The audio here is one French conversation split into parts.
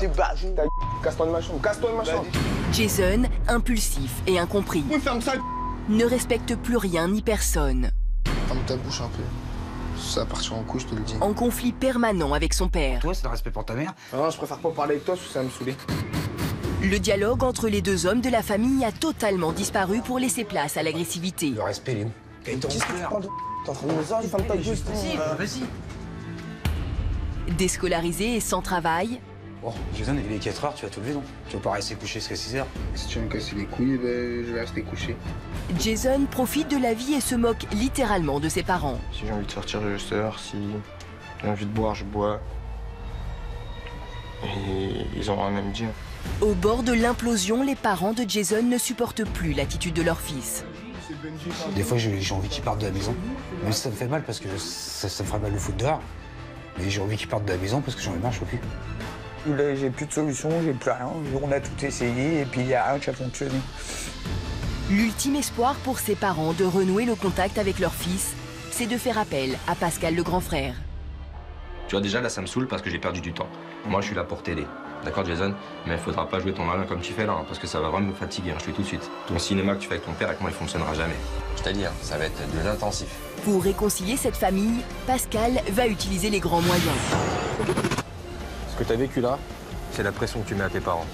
petit bazou. Casse-toi de ma chambre, casse-toi de ma chambre. Jason, impulsif et incompris, Oui, ferme ça. ne respecte plus rien ni personne. Ferme ta bouche un peu. Ça va partir en couille, je te le dis. En conflit permanent avec son père. Toi, c'est le respect pour ta mère. Non, je préfère pas parler avec toi, parce que ça va me saouler. Le dialogue entre les deux hommes de la famille a totalement disparu pour laisser place à l'agressivité. Le respect, il est où? Qu'est-ce que tu prends de... T'es en train de me dire, ferme ta gueule. Vas-y. Déscolarisé et sans travail, Bon, Jason, il est 4 heures, tu vas te lever, non? Tu vas pas rester couché jusqu'à 6 heures. Si tu veux me casser les couilles, ben, je vais rester couché. Jason profite de la vie et se moque littéralement de ses parents. Si j'ai envie de sortir, je sors. Si j'ai envie de boire, je bois. Et ils ont rien à me dire. Au bord de l'implosion, les parents de Jason ne supportent plus l'attitude de leur fils. Des fois, j'ai envie qu'il parte de la maison. Même si ça me fait mal, parce que ça me fera mal le foot dehors. Mais j'ai envie qu'il parte de la maison, parce que j'en ai marre, je peux plus. Là, j'ai plus de solution, j'ai plus rien. On a tout essayé et puis il n'y a rien qui a fonctionné. L'ultime espoir pour ses parents de renouer le contact avec leur fils, c'est de faire appel à Pascal, le grand frère. Tu vois, déjà, là, ça me saoule parce que j'ai perdu du temps. Moi, je suis là pour t'aider. D'accord, Jason? Mais il faudra pas jouer ton malin comme tu fais là, hein, parce que ça va vraiment me fatiguer, hein, je te le dis tout de suite. Ton cinéma que tu fais avec ton père, avec moi, il fonctionnera jamais. Je t'ai dit, hein, ça va être de l'intensif. Pour réconcilier cette famille, Pascal va utiliser les grands moyens. Ce que t'as vécu là, c'est la pression que tu mets à tes parents.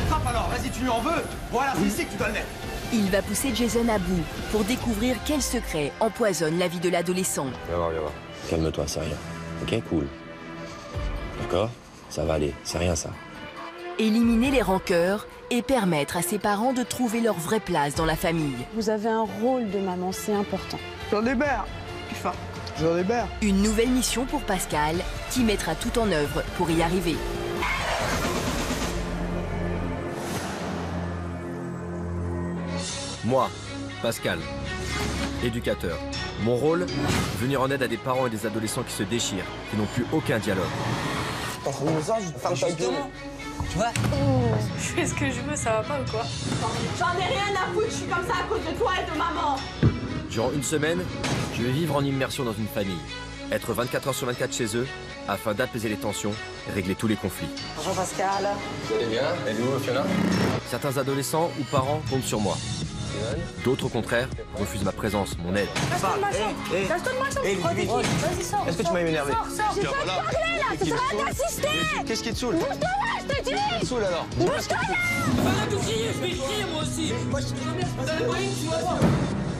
Frappe alors, vas-y, tu lui en veux. Voilà, c'est ici que tu dois le mettre. Il va pousser Jason à bout pour découvrir quel secret empoisonne la vie de l'adolescent. Viens voir, viens voir. Calme-toi, c'est rien. Ok, cool. D'accord? Ça va aller, c'est rien ça. Éliminer les rancœurs et permettre à ses parents de trouver leur vraie place dans la famille. Vous avez un rôle de maman, c'est important. J'en ai marre. J'en ai marre. Une nouvelle mission pour Pascal, qui mettra tout en œuvre pour y arriver. Moi, Pascal, éducateur. Mon rôle, venir en aide à des parents et des adolescents qui se déchirent, qui n'ont plus aucun dialogue. T'es en train de me dire, je ferme ta gueule. Tu vois? Je fais ce que je veux, ça va pas ou quoi? J'en ai rien à foutre, je suis comme ça à cause de toi et de maman. Durant une semaine, je vais vivre en immersion dans une famille, être 24 heures sur 24 chez eux, afin d'apaiser les tensions et régler tous les conflits. Bonjour Pascal. Vous allez bien? Et vous, Fiona? Certains adolescents ou parents comptent sur moi. D'autres, au contraire, refusent ma présence, mon aide. Lâche-toi de ma chambre. Lâche-toi de ma chambre. Vas-y, sors. Est-ce que tu m'as énervé? Sors. J'ai pas te parler là, ça sert à rien d'assister. Qu'est-ce qui te saoule? Bouge-toi là, je te dis. Qu'est-ce qui te saoule alors? Bouge-toi là. Arrête de crier, je vais crier moi aussi.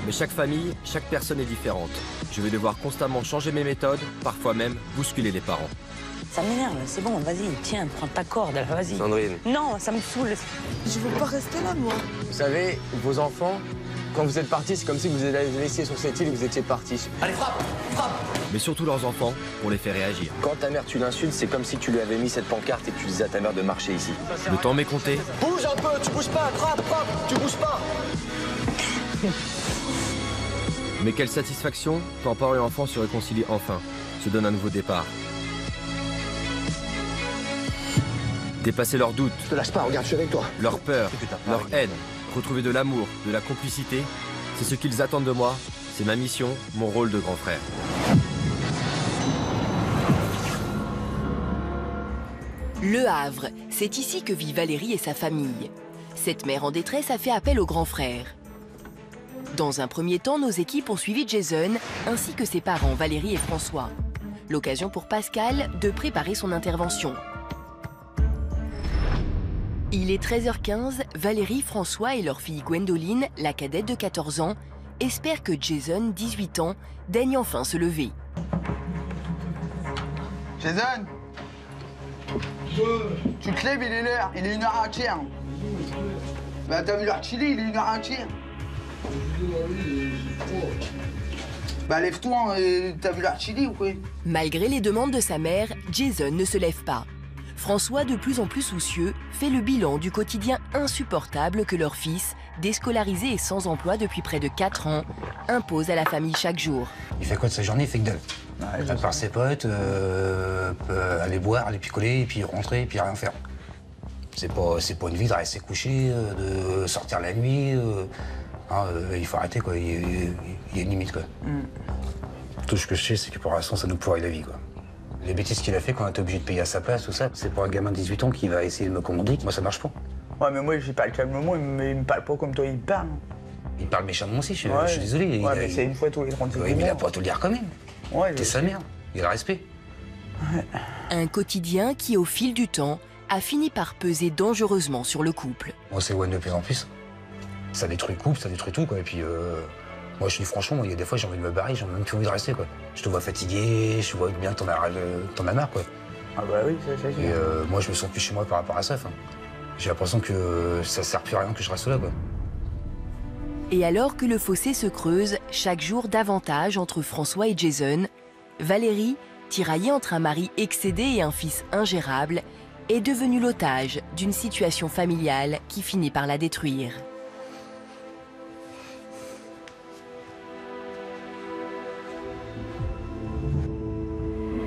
Mais chaque famille, chaque personne est différente. Je vais devoir constamment changer mes méthodes, parfois même bousculer les parents. Ça m'énerve, c'est bon, vas-y, tiens, prends ta corde, vas-y. Sandrine. Non, ça me saoule. Je veux pas rester là, moi. Vous savez, vos enfants, quand vous êtes partis, c'est comme si vous les aviez laissés sur cette île et vous étiez partis. Allez, frappe. Mais surtout leurs enfants, pour les faire réagir. Quand ta mère tu l'insultes, c'est comme si tu lui avais mis cette pancarte et que tu disais à ta mère de marcher ici. Le temps m'est compté, Bouge un peu, tu bouges pas, frappe, tu bouges pas. mais quelle satisfaction quand parents et enfants se réconcilient enfin, se donnent un nouveau départ. Dépasser leurs doutes, Je te lâche pas, regarde, je suis avec toi. leur peur, leur haine, retrouver de l'amour, de la complicité, c'est ce qu'ils attendent de moi, c'est ma mission, mon rôle de grand frère. Le Havre, c'est ici que vit Valérie et sa famille. Cette mère en détresse a fait appel au grand frère. Dans un premier temps, nos équipes ont suivi Jason, ainsi que ses parents Valérie et François. L'occasion pour Pascal de préparer son intervention. Il est 13h15, Valérie, François et leur fille Gwendoline, la cadette de 14 ans, espèrent que Jason, 18 ans, daigne enfin se lever. Jason. Tu te lèves, il est l'heure. Il est 1h15. Bah t'as vu leur chili, il est 1h15. Bah lève-toi, t'as vu leur chili ou quoi? Malgré les demandes de sa mère, Jason ne se lève pas. François, de plus en plus soucieux, fait le bilan du quotidien insupportable que leur fils, déscolarisé et sans emploi depuis près de 4 ans, impose à la famille chaque jour. Il fait quoi de sa journée? Il fait que dalle. Il va par ses potes, aller boire, aller picoler, et puis rentrer, et puis rien faire. C'est pas une vie de rester couché, de sortir la nuit. Il faut arrêter, quoi. Il y a une limite, quoi. Tout ce que je sais, c'est que pour l'instant, ça nous pourrit la vie, quoi. Les bêtises qu'il a fait quand on était obligé de payer à sa place, tout ça, c'est pour un gamin de 18 ans qui va essayer de me commander. Moi, ça marche pas. Ouais, mais moi, j'ai pas le calmement, il me parle pas comme toi, il parle. Il parle méchamment aussi, je suis désolé. Ouais, mais c'est une fois tous les 36 Oui, mais il a pas à te le dire quand même. Ouais, t'es sa mère, il a le respect. Un quotidien qui, au fil du temps, a fini par peser dangereusement sur le couple. On s'éloigne de plus en plus. Ça détruit le couple, ça détruit tout, quoi. Et puis, moi, je dis franchement, il y a des fois, j'ai envie de me barrer, j'ai même plus envie de rester, quoi. Je te vois fatigué, je vois bien que t'en as marre, quoi. Ah bah oui, c'est Et moi, je me sens plus chez moi par rapport à ça, enfin. J'ai l'impression que ça sert plus à rien que je reste là, quoi. Et alors que le fossé se creuse chaque jour davantage entre François et Jason, Valérie, tiraillée entre un mari excédé et un fils ingérable, est devenue l'otage d'une situation familiale qui finit par la détruire.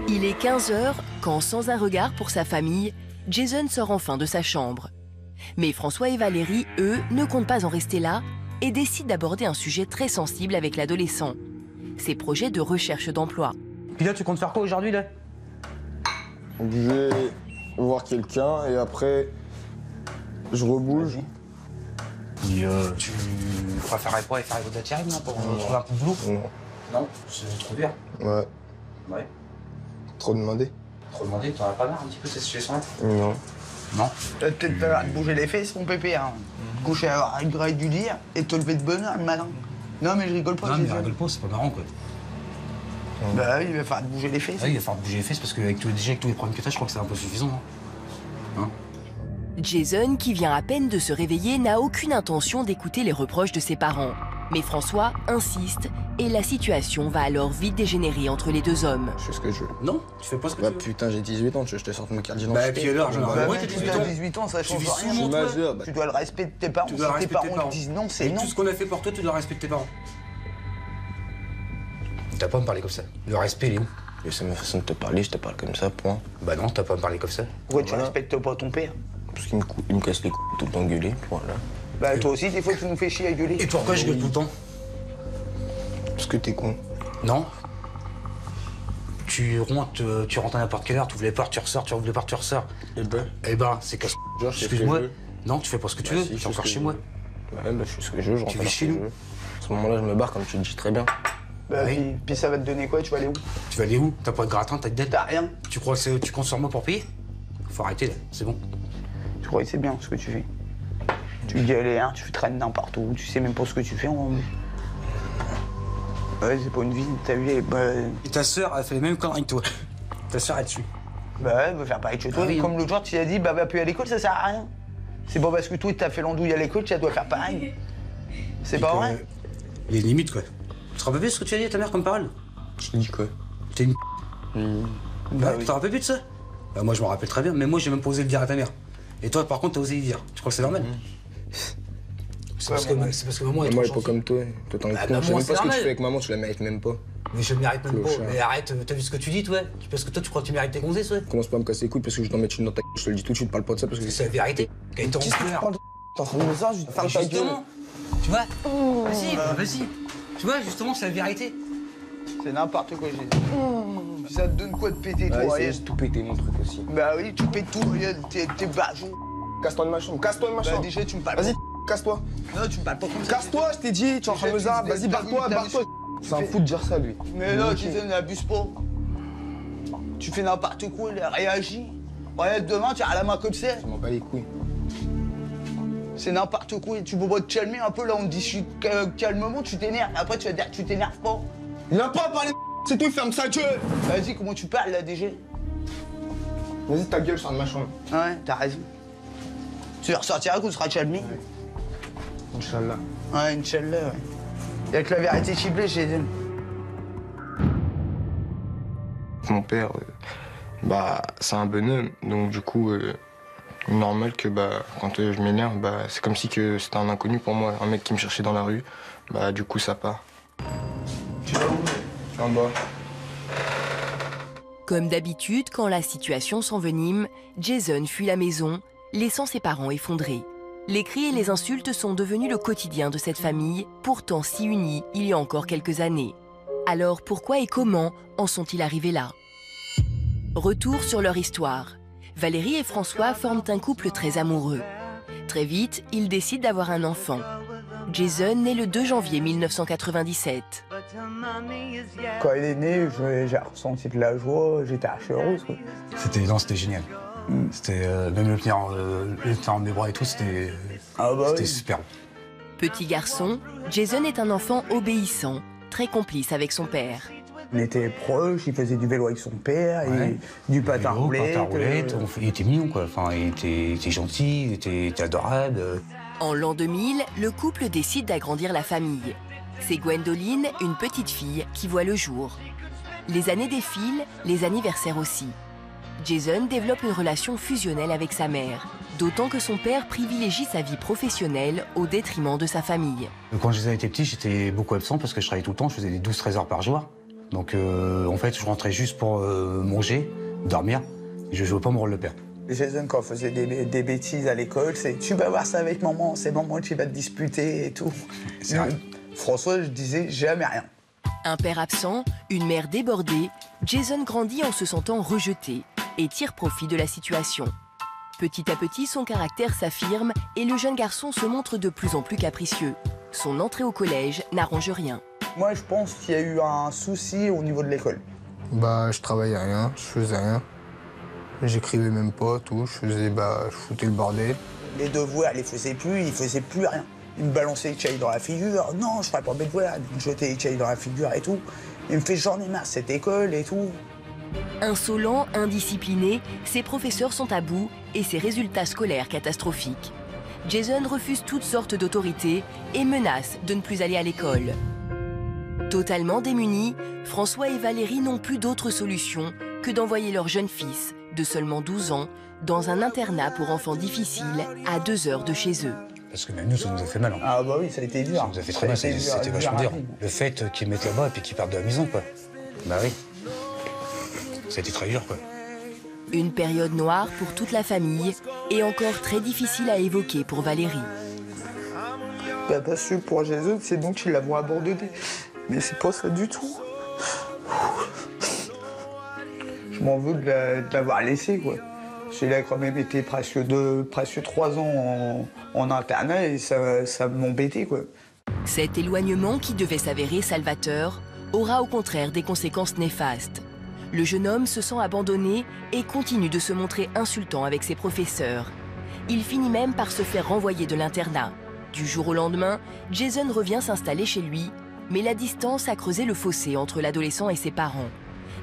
Il est 15h quand, sans un regard pour sa famille, Jason sort enfin de sa chambre. Mais François et Valérie, eux, ne comptent pas en rester là et décident d'aborder un sujet très sensible avec l'adolescent. Ses projets de recherche d'emploi. Puis là, tu comptes faire quoi aujourd'hui, là? Je vais voir quelqu'un et après, je rebouge. Et tu préférerais quoi, faire les d'intérim, non, pour trouver un peu de boulot? Non, c'est trop bien. Ouais. Ouais. Trop demandé. Trop demandé, t'en as pas marre un petit peu cette situation-là? Non. Non. T'as peut-être pas de bouger les fesses, mon pépé, hein. Coucher à une grille du dire et te lever de bonne heure le matin. Non, mais je rigole pas. Non, mais rigole pas, c'est pas marrant, quoi. Bah oui, il va falloir bouger les fesses. Ah, il va falloir bouger les fesses parce que déjà avec tous les problèmes que t'as, je crois que c'est un peu suffisant. Hein. Jason, qui vient à peine de se réveiller, n'a aucune intention d'écouter les reproches de ses parents. Mais François insiste et la situation va alors vite dégénérer entre les deux hommes. Je fais ce que je veux. Non, tu fais pas ce que tu veux. Putain, j'ai 18 ans, tu veux que je te sorte mon carte d'identité? Bah, puis alors, j'en ai Bah, ouais, t'as t'as 18 ans, ça change vis rien. sous mon toit. majeur. Tu dois le respect de tes parents. Tu dois Si tes respecter tes parents parents. te disent non, c'est Et non. tout ce qu'on a fait pour toi, tu dois respecter tes parents. T'as pas à me parler comme ça. Le respect, il est où? C'est ma façon de te parler, je te parle comme ça, point. Bah non, t'as pas à me parler comme ça. Pourquoi tu respectes pas ton père? Parce qu'il me casse les couilles tout le temps gueuler, voilà. Bah toi aussi, des fois, tu nous fais chier à gueuler. Et pourquoi je gueule tout le temps? Parce que t'es con. Non. Tu rentres à n'importe quelle heure, tu ouvres les portes, tu ressors, tu ouvres les portes, tu ressors. Eh ben, C'est casse. genre, je fais ce que Excuse-moi. je veux. Non, tu fais pas ce que tu Bah veux, si, tu je es fais encore ce que chez je moi. veux. Ouais, bah je fais ce que je veux, je rentre vis à chez ce que nous. je veux. À ce moment-là, je me barre comme tu le dis très bien. Bah, Oui. puis ça va te donner quoi? Tu vas aller où? Tu vas aller où? T'as pas de gratin, t'as de dette? T'as rien. Tu crois que tu comptes sur moi pour payer? Faut arrêter là, c'est bon. Tu crois que c'est bien ce que tu fais? Tu galères, tu traînes n'importe où, tu sais même pas ce que tu fais en vrai. Ouais, c'est pas une vie, t'as vu, Et ta sœur, elle fait les mêmes conneries que toi. Ta sœur est dessus. Bah ouais, va faire pareil que chez toi. Ah oui, Comme l'autre jour, tu as dit, bah va plus à l'école, ça sert à rien. C'est pas parce que toi, t'as fait l'andouille à l'école, tu dois faire pareil. C'est pas vrai? Les limites, quoi. Tu te rappelles plus ce que tu as dit à ta mère comme parole? Je te dis quoi? T'es une. Bah oui. Tu t'en rappelles plus de ça? Bah moi je me rappelle très bien, mais moi j'ai même pas osé le dire à ta mère. Et toi par contre t'as osé y dire. Tu crois que c'est normal? C'est parce que maman est Maman trop est pas comme toi. Toi, t'en es Bah, con. Je sais maman, même c'est pas ce que tu normal. fais avec maman, tu la mérites même pas. Mais je mérite même pas. Clochard. Mais arrête, t'as vu ce que tu dis toi? Parce que toi tu crois que tu mérites tes gonzesses, ouais? Commence pas à me casser les couilles parce que je dois mettre une dans ta gueule. Je te le dis tout de suite, parle pas de ça parce que C'est la vérité. Gaëtan, Qu'est-ce que tu frère. parles de T'es en train de me dire, je vais te faire ta gueule. Justement, tu vois? Vas-y. Tu vois, justement, c'est la vérité. C'est n'importe quoi, j'ai dit. Puis ça te donne quoi de péter, toi, Ouais, Ryan? c'est tout pété mon truc aussi. Bah oui, tu pètes tout, Ryan, t'es bajou. Casse-toi de ma chambre, casse-toi de ma Bah chambre. déjà, tu me parles Vas-y, pas. casse-toi. Non, tu me parles pas comme ça. Casse-toi, je t'ai dit, tu es en train de me dire. Vas-y, barre-toi, barre-toi. C'est un fou de dire ça, lui. Mais non, Jason, n'abuse pas. Tu fais n'importe quoi, il a réagi. Regarde, demain, tu as la main comme ça. Je m'en bats les couilles. C'est n'importe quoi. Tu peux pas te calmer un peu, là, on te dit calmement, tu t'énerves. Après, tu vas dire que tu t'énerves pas. Il a pas à parler, c'est toi, il ferme sa gueule. Vas-y, comment tu parles, là, déjà? Vas-y, ta gueule, sors de ma chambre. Ouais, t'as raison. Tu ressortiras quand tu seras calmé. Inch'Allah. Ouais, Inch'Allah, ouais. Y'a que la vérité qui blesse, Jason. Mon père, bah, c'est un bonhomme, donc du coup, normal que bah, quand je m'énerve, bah, c'est comme si que c'était un inconnu pour moi, un mec qui me cherchait dans la rue, bah du coup ça part. Tu vas où? Je suis en bas. Comme d'habitude, quand la situation s'envenime, Jason fuit la maison, laissant ses parents effondrés. Les cris et les insultes sont devenus le quotidien de cette famille, pourtant si unie il y a encore quelques années. Alors pourquoi et comment en sont-ils arrivés là? Retour sur leur histoire. Valérie et François forment un couple très amoureux. Très vite, ils décident d'avoir un enfant. Jason naît le 2 janvier 1997. Quand il est né, j'ai ressenti de la joie, j'étais archi heureuse. C'était génial. C'était même le tenir en mes bras et tout, c'était superbe. Petit garçon, Jason est un enfant obéissant, très complice avec son père. On était proches, il faisait du vélo avec son père, et du patin roulette. Il était mignon, quoi. Enfin, il était gentil, il était adorable. En l'an 2000, le couple décide d'agrandir la famille. C'est Gwendoline, une petite fille, qui voit le jour. Les années défilent, les anniversaires aussi. Jason développe une relation fusionnelle avec sa mère, d'autant que son père privilégie sa vie professionnelle au détriment de sa famille. Quand Jason était petit, j'étais beaucoup absent parce que je travaillais tout le temps, je faisais des 12-13 heures par jour. Donc en fait, je rentrais juste pour manger, dormir, et je jouais pas mon rôle de père. Jason, quand il faisait des bêtises à l'école, c'est « tu vas voir ça avec maman, c'est maman qui va te disputer et tout ». François, je disais jamais rien. Un père absent, une mère débordée, Jason grandit en se sentant rejeté et tire profit de la situation. Petit à petit, son caractère s'affirme et le jeune garçon se montre de plus en plus capricieux. Son entrée au collège n'arrange rien. Moi, je pense qu'il y a eu un souci au niveau de l'école. Bah, je travaillais rien, je faisais rien. J'écrivais même pas, tout. Je foutais le bordel. Les devoirs, il faisait plus rien. Il me balançait les cahiers dans la figure. Non, je ferais pas mes devoirs. Il me jetait les cahiers dans la figure et tout. Il me fait j'en ai marre cette école et tout. Insolent, indiscipliné, ses professeurs sont à bout et ses résultats scolaires catastrophiques. Jason refuse toutes sortes d'autorités et menace de ne plus aller à l'école. Totalement démunis, François et Valérie n'ont plus d'autre solution que d'envoyer leur jeune fils, de seulement 12 ans, dans un internat pour enfants difficiles à 2 heures de chez eux. Parce que même nous, ça nous a fait mal. Hein. Ah bah oui, ça a été dur. Ça nous a fait très mal, c'était vachement dur. Le fait qu'ils mettent là-bas et puis qu'ils partent de la maison, quoi. Bah oui. Ça a été très dur, quoi. Une période noire pour toute la famille et encore très difficile à évoquer pour Valérie. Bah parce que pour Jason, c'est donc qu'ils l'avons abandonné. Mais c'est pas ça du tout. Je m'en veux de l'avoir laissé, quoi. Il a quand même été presque 3 ans en internat et ça m'embêtait, quoi. Cet éloignement qui devait s'avérer salvateur aura au contraire des conséquences néfastes. Le jeune homme se sent abandonné et continue de se montrer insultant avec ses professeurs. Il finit même par se faire renvoyer de l'internat. Du jour au lendemain, Jason revient s'installer chez lui, mais la distance a creusé le fossé entre l'adolescent et ses parents.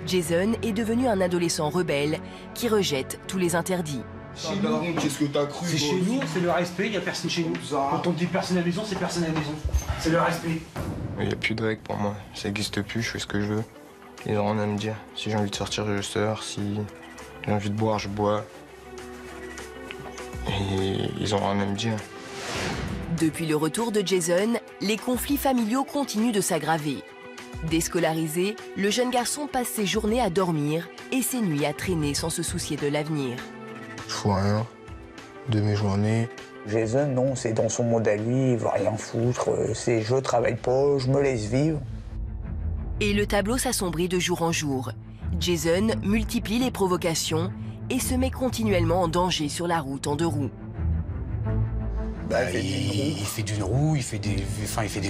Jason est devenu un adolescent rebelle qui rejette tous les interdits. Qu'est-ce que t'as cru? C'est chez nous, c'est le respect, il n'y a personne chez nous. Quand on dit personne à la maison, c'est personne à la maison. C'est le respect. Il n'y a plus de règles pour moi, ça n'existe plus, je fais ce que je veux. Ils n'ont rien à me dire. Si j'ai envie de sortir, je sors. Si j'ai envie de boire, je bois. Et ils n'ont rien à me dire. Depuis le retour de Jason, les conflits familiaux continuent de s'aggraver. Déscolarisé, le jeune garçon passe ses journées à dormir et ses nuits à traîner sans se soucier de l'avenir. Je fous rien de mes journées. Jason, non, c'est dans son monde à lui, il veut rien foutre. C'est je travaille pas, je me laisse vivre. Et le tableau s'assombrit de jour en jour. Jason multiplie les provocations et se met continuellement en danger sur la route en 2 roues. Il fait d'une roue, il fait des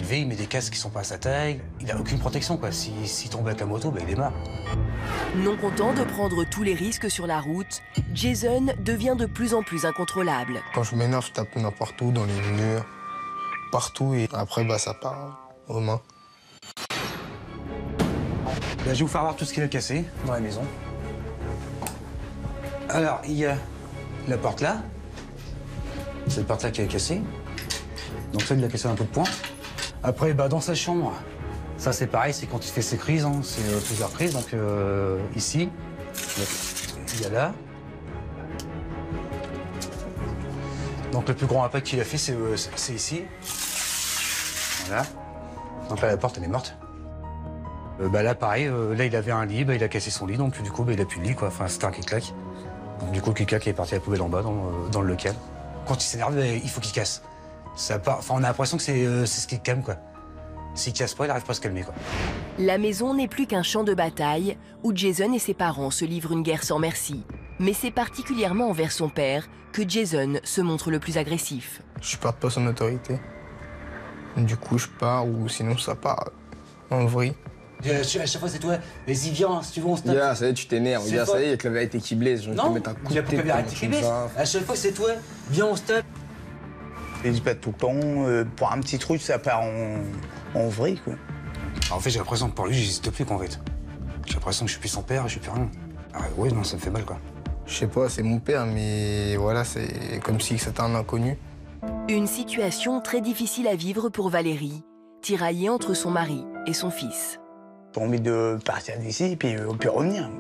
levées, il met des casques qui sont pas à sa taille. Il a aucune protection, quoi. S'il tombe avec la moto, il est mort. Non content de prendre tous les risques sur la route, Jason devient de plus en plus incontrôlable. Quand je m'énerve, je tape n'importe où, dans les murs, partout, et après, ça part aux mains. Là, je vais vous faire voir tout ce qu'il a cassé dans la maison. Alors, il y a la porte là. Cette porte-là qui est cassée. Donc ça, il a cassé un peu de poing. Après, dans sa chambre, ça c'est pareil, c'est quand il fait ses crises, hein, c'est plusieurs crises. Donc ici, il y a là. Donc le plus grand impact qu'il a fait, c'est ici. Voilà. Donc là, la porte, elle est morte. Là, pareil, là, il avait un lit, il a cassé son lit, donc du coup, il a plus de lit, quoi. Enfin, c'était un clic-clac. Donc du coup, le clic-clac est parti à la poubelle en bas, dans le local. Quand il s'énerve, il faut qu'il casse. Ça part... Enfin, on a l'impression que c'est ce qui calme, quoi. S'il casse pas, il n'arrive pas à se calmer, quoi. La maison n'est plus qu'un champ de bataille où Jason et ses parents se livrent une guerre sans merci. Mais c'est particulièrement envers son père que Jason se montre le plus agressif. Je supporte pas son autorité. Du coup, je pars ou sinon ça part en vrille. À chaque fois, c'est toi. Vas-y, viens, si tu veux, on se tape. Gars, ça y est, tu t'énerves. Gars, ça y est, avec la vérité qui blesse. Je vais te Non, mettre un coup il de a pas la tête. vérité qui blesse. À chaque fois, c'est toi. Viens, on se tape. Ils se battent tout le temps. Pour un petit truc, ça part en vrille, quoi. En fait, j'ai l'impression que pour lui, j'existe plus, quoi, en fait. J'ai l'impression que je suis plus son père, je suis plus rien. Ah, ouais, non, ça me fait mal, quoi. Je sais pas, c'est mon père, mais voilà, c'est comme si c'était un inconnu. Une situation très difficile à vivre pour Valérie, tiraillée entre son mari et son fils. J'ai envie de partir d'ici, puis revenir.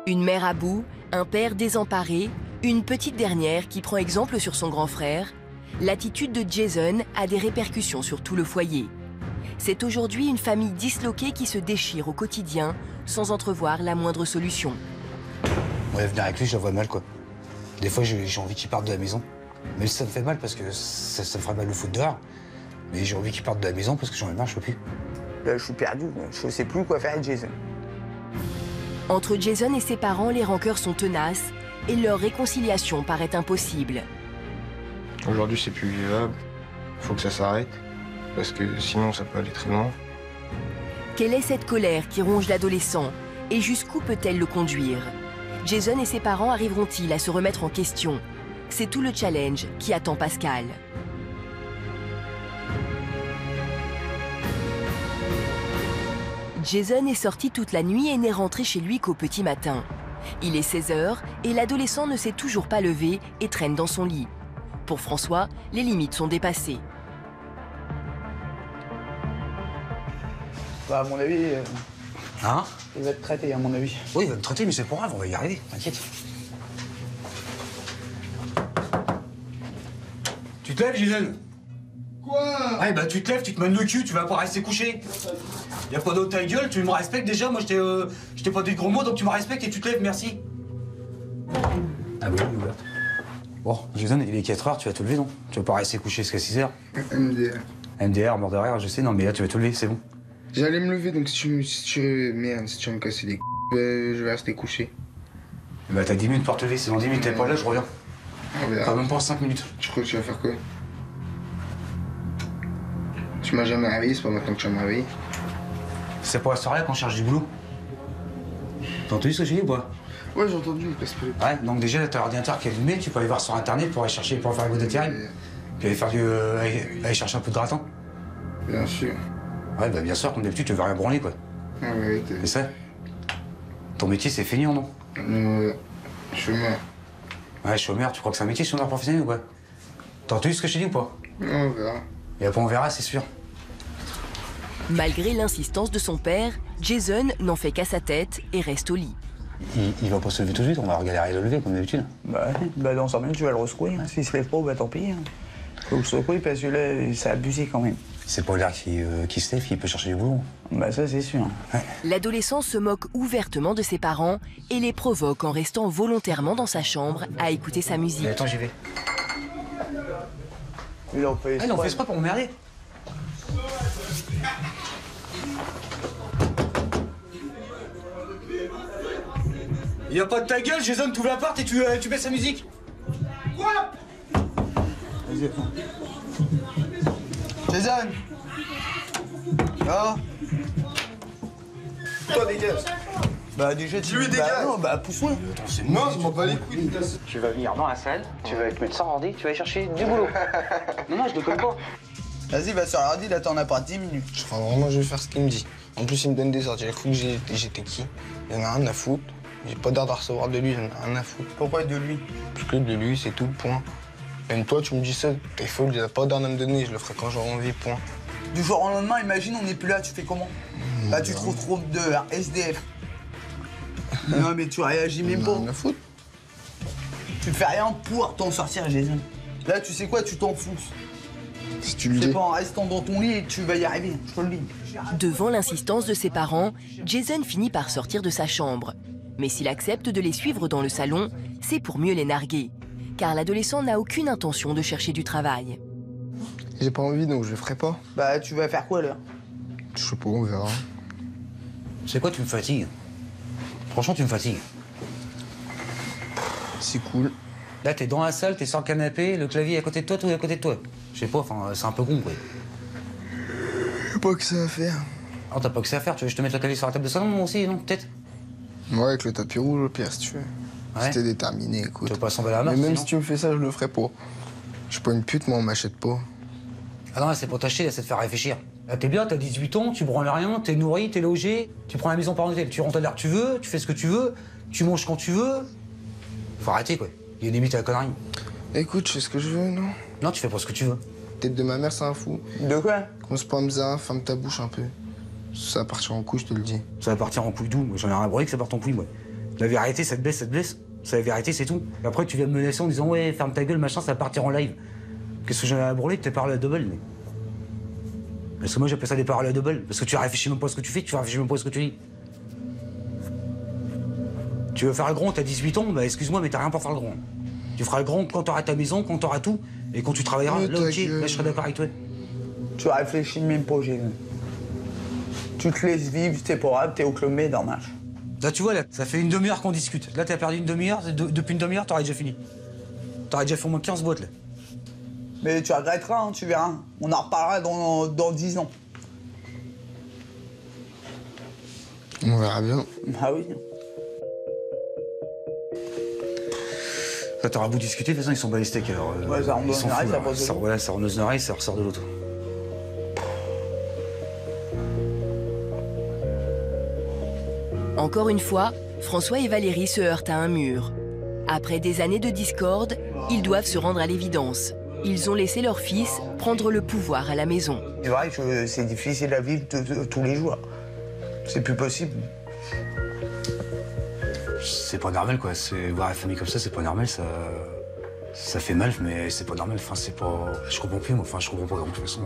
Une mère à bout, un père désemparé, une petite dernière qui prend exemple sur son grand frère. L'attitude de Jason a des répercussions sur tout le foyer. C'est aujourd'hui une famille disloquée qui se déchire au quotidien sans entrevoir la moindre solution. Ouais, venir avec lui, je la vois mal, quoi. Des fois, j'ai envie qu'il parte de la maison. Même si ça me fait mal, parce que ça me ferait mal le foutre dehors. Mais j'ai envie qu'il parte de la maison parce que j'en ai marre, je peux plus. Là, je suis perdu. Je sais plus quoi faire avec Jason. Entre Jason et ses parents, les rancœurs sont tenaces et leur réconciliation paraît impossible. Aujourd'hui, c'est plus vivable. Faut que ça s'arrête, parce que sinon, ça peut aller très loin. Quelle est cette colère qui ronge l'adolescent et jusqu'où peut-elle le conduire? Jason et ses parents arriveront-ils à se remettre en question? C'est tout le challenge qui attend Pascal. Jason est sorti toute la nuit et n'est rentré chez lui qu'au petit matin. Il est 16 h et l'adolescent ne s'est toujours pas levé et traîne dans son lit. Pour François, les limites sont dépassées. Bah, à mon avis, Hein? il va te traiter, à mon avis. Oui, il va me traiter, mais c'est pas grave, on va y arriver, t'inquiète. Tu te lèves, Jason? Quoi? Ouais, bah tu te lèves, tu te mènes le cul, tu vas pas rester couché. Y'a pas d'autre ta gueule, tu me respectes déjà, moi je t'ai pas dit de gros mots, donc tu me respectes et tu te lèves, merci. Ah oui, ouverte. Bon, Jason, il est 4 h, tu vas te lever, non? Tu vas pas rester couché jusqu'à 6 h. MDR. MDR, mort de rire, je sais, non mais là tu vas te lever, c'est bon. J'allais me lever, donc si tu vas me casser les je vais rester couché. Bah t'as 10 minutes pour te lever, c'est dans 10 minutes, t'es pas là, je reviens. On verra. Enfin, même pas en 5 minutes. Tu crois que tu vas faire quoi? Tu m'as jamais réveillé, c'est pas maintenant que tu vas me réveiller. C'est pour la soirée quand on cherche du boulot. T'as entendu ce que j'ai dit ou pas? Ouais, j'ai entendu, il passe plus. Ouais, donc déjà, t'as l'ordinateur qui est allumé, tu peux aller voir sur internet pour aller chercher, pour faire un bout d'intérim. Puis aller chercher un peu de gratin. Bien sûr. Ouais, bah bien sûr, comme d'habitude, tu veux rien branler, quoi. Ah ouais, C'est ça? Ton métier, c'est feignant, non? Chômeur. Ouais, chômeur, tu crois que c'est un métier, chômeur professionnel ou quoi? T'as entendu ce que je t'ai dit ou pas? On verra. Et après, on verra, c'est sûr. Malgré l'insistance de son père, Jason n'en fait qu'à sa tête et reste au lit. Il va pas se lever tout de suite, on va regalérer de le lever, comme d'habitude. Bah, dans 5 minutes, tu vas le rescouer. Hein. S'il se lève pas, bah tant pis. Hein. Faut que je secouille parce que là, ça a abusé quand même. C'est pas l'air qui se lève, qui peut chercher du boulot. Bah ça, c'est sûr. Ouais. L'adolescent se moque ouvertement de ses parents et les provoque en restant volontairement dans sa chambre à écouter sa musique. Mais attends, j'y vais. Il en fait Ah, il en fait exprès pour m'emmerder. Il y a pas de ta gueule, Jason, tu ouvres la porte et tu baisses la musique. Quoi? Vas-y, attends. Jason! Ah! Toi, dégage! Bah déjà, tu lui dégage. Non, bah pousse-moi. Non, je m'en bats les couilles. Tu vas venir dans la salle, tu vas te mettre sans ordi, tu vas aller chercher du boulot. Non, je déconne pas. Vas-y, va sur l'ordi, là, t'en as pas 10 minutes. Je crois vraiment que je vais faire ce qu'il me dit. En plus, il me donne des ordres. J'ai cru que j'étais qui? Il y en a rien à foutre. J'ai pas d'ordre à recevoir de lui, il y en a rien à foutre. Pourquoi de lui? Parce que de lui, c'est tout, point. Même toi, tu me dis ça, t'es folle, il a pas d'ordre à me donner, je le ferai quand j'aurai envie, point. Du jour au lendemain, imagine, on n'est plus là, tu fais comment? Là, tu te retrouves de SDF. Non, mais tu réagis même pas. Rien à foutre. Tu fais rien pour t'en sortir, Jason. Là, tu sais quoi, tu t'enfonces. Si tu le C'est dis. pas en restant dans ton lit et tu vas y arriver, je te le dis. Devant l'insistance de ses parents, Jason finit par sortir de sa chambre. Mais s'il accepte de les suivre dans le salon, c'est pour mieux les narguer. Car l'adolescent n'a aucune intention de chercher du travail. J'ai pas envie, donc je le ferai pas. Bah, tu vas faire quoi, là? Je sais pas, on verra. Tu sais quoi, tu me fatigues. Franchement, tu me fatigues. C'est cool. Là, t'es dans la salle, t'es sur le canapé, le clavier est à côté de toi, tout est à côté de toi. Je sais pas, enfin, c'est un peu con, quoi. J'ai pas que ça à faire. Oh, t'as pas que ça à faire, tu veux que je te mette le clavier sur la table de salon, moi aussi, non? Peut-être? Ouais, avec le tapis rouge, au pire, si tu veux. Ouais. Si t'es déterminé, écoute. Tu veux pas assembler la marque, Mais même sinon? si tu me fais ça, je le ferai pas. Je suis pas une pute, moi, on m'achète pas. Ah non, c'est pour t'acheter, c'est de faire réfléchir. Là, t'es bien, t'as 18 ans, tu branles rien, t'es nourri, t'es logé, tu prends la maison par hôtel, tu rentres à l'heure que tu veux, tu fais ce que tu veux, tu manges quand tu veux. Faut arrêter, quoi. Il y a une limite à la connerie. Écoute, je fais ce que je veux, non? Non, tu fais pas ce que tu veux. Tête de ma mère, c'est un fou. De quoi? Commence pas à me dire, ferme ta bouche un peu. Ça va partir en couille, je te le dis. Ça va partir en couille d'où? Moi, j'en ai rien à brûler que ça parte en couille, moi. La vérité, ça te blesse, ça te blesse. C'est la vérité, c'est tout. Et après, tu viens me menacer en disant, ouais, ferme ta gueule, machin, ça va partir en live. Qu'est-ce que j'en ai à brûler de tes paroles à double, mais. Parce que moi, j'appelle ça des paroles à double. Parce que tu réfléchis même pas à ce que tu fais, tu réfléchis même pas à ce que tu dis. Tu veux faire le grand, t'as 18 ans, bah excuse-moi, mais t'as rien pour faire le grand. Tu feras le grand quand t'auras ta maison, quand t'auras tout, et quand tu travailleras. Mais là, ta ok, gueule. là, je serai d'accord avec toi. Tu réfléchis même pas, Jésus. Tu te laisses vivre, t'es pas grave, t'es au Club Med, en marche. Là, tu vois, là, ça fait une demi-heure qu'on discute. Là, t'as perdu une demi-heure, depuis une demi-heure, t'aurais déjà fini. T'aurais déjà fait au moins 15 boîtes, là. Mais tu regretteras, hein, tu verras. On en reparlera dans 10 ans. On verra bien. Ah oui. Là, t'auras beau discuter, de toute façon, ils sont bas les steaks, alors. Ouais, ça rentre ils dans s'en une oreille, foutent, ça alors. passe de l'autre. Voilà, ça rentre dans une oreille, ça ressort de l'autre. Encore une fois, François et Valérie se heurtent à un mur. Après des années de discorde, ils doivent se rendre à l'évidence. Ils ont laissé leur fils prendre le pouvoir à la maison. C'est vrai que c'est difficile à vivre tous les jours. C'est plus possible. C'est pas normal, quoi. Voir la famille comme ça, c'est pas normal, ça fait mal, mais c'est pas normal. Enfin, c'est pas. Je comprends plus, moi. Enfin, je comprends pas, de toute façon.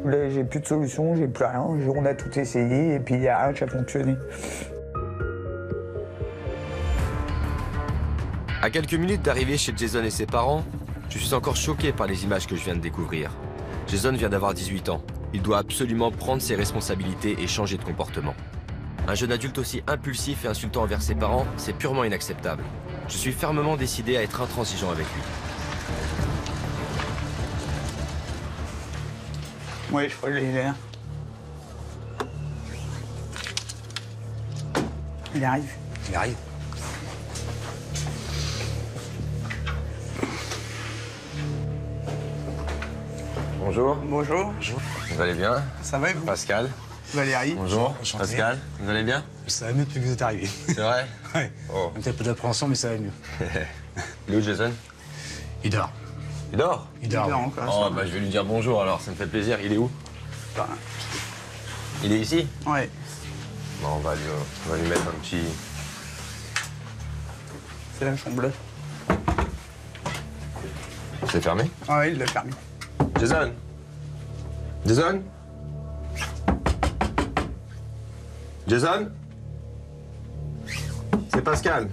Là, j'ai plus de solution, j'ai plus rien. On a tout essayé et puis il n'y a rien qui a fonctionné. À quelques minutes d'arriver chez Jason et ses parents, je suis encore choqué par les images que je viens de découvrir. Jason vient d'avoir 18 ans. Il doit absolument prendre ses responsabilités et changer de comportement. Un jeune adulte aussi impulsif et insultant envers ses parents, c'est purement inacceptable. Je suis fermement décidé à être intransigeant avec lui. Oui, je crois que je l'ai là. Il arrive. Il arrive. Bonjour. Bonjour. Vous allez bien? Ça va et vous? Pascal. Valérie. Bonjour. Enchanté. Pascal, vous allez bien? Ça va mieux depuis que vous êtes arrivé. C'est vrai? Ouais. Oh. Un petit peu d'appréhension, mais ça va mieux. Il est où, Jason? Il dort. Il dort? Il dort. Il dort oui. encore, Oh, bah je vais lui dire bonjour alors, ça me fait plaisir. Il est où? ça. Il est ici? Ouais. Bon, on va lui mettre un petit... C'est la chambre bleue. C'est fermé? Ah oui, il l'a fermé. Jason? Jason? Jason? C'est Pascal.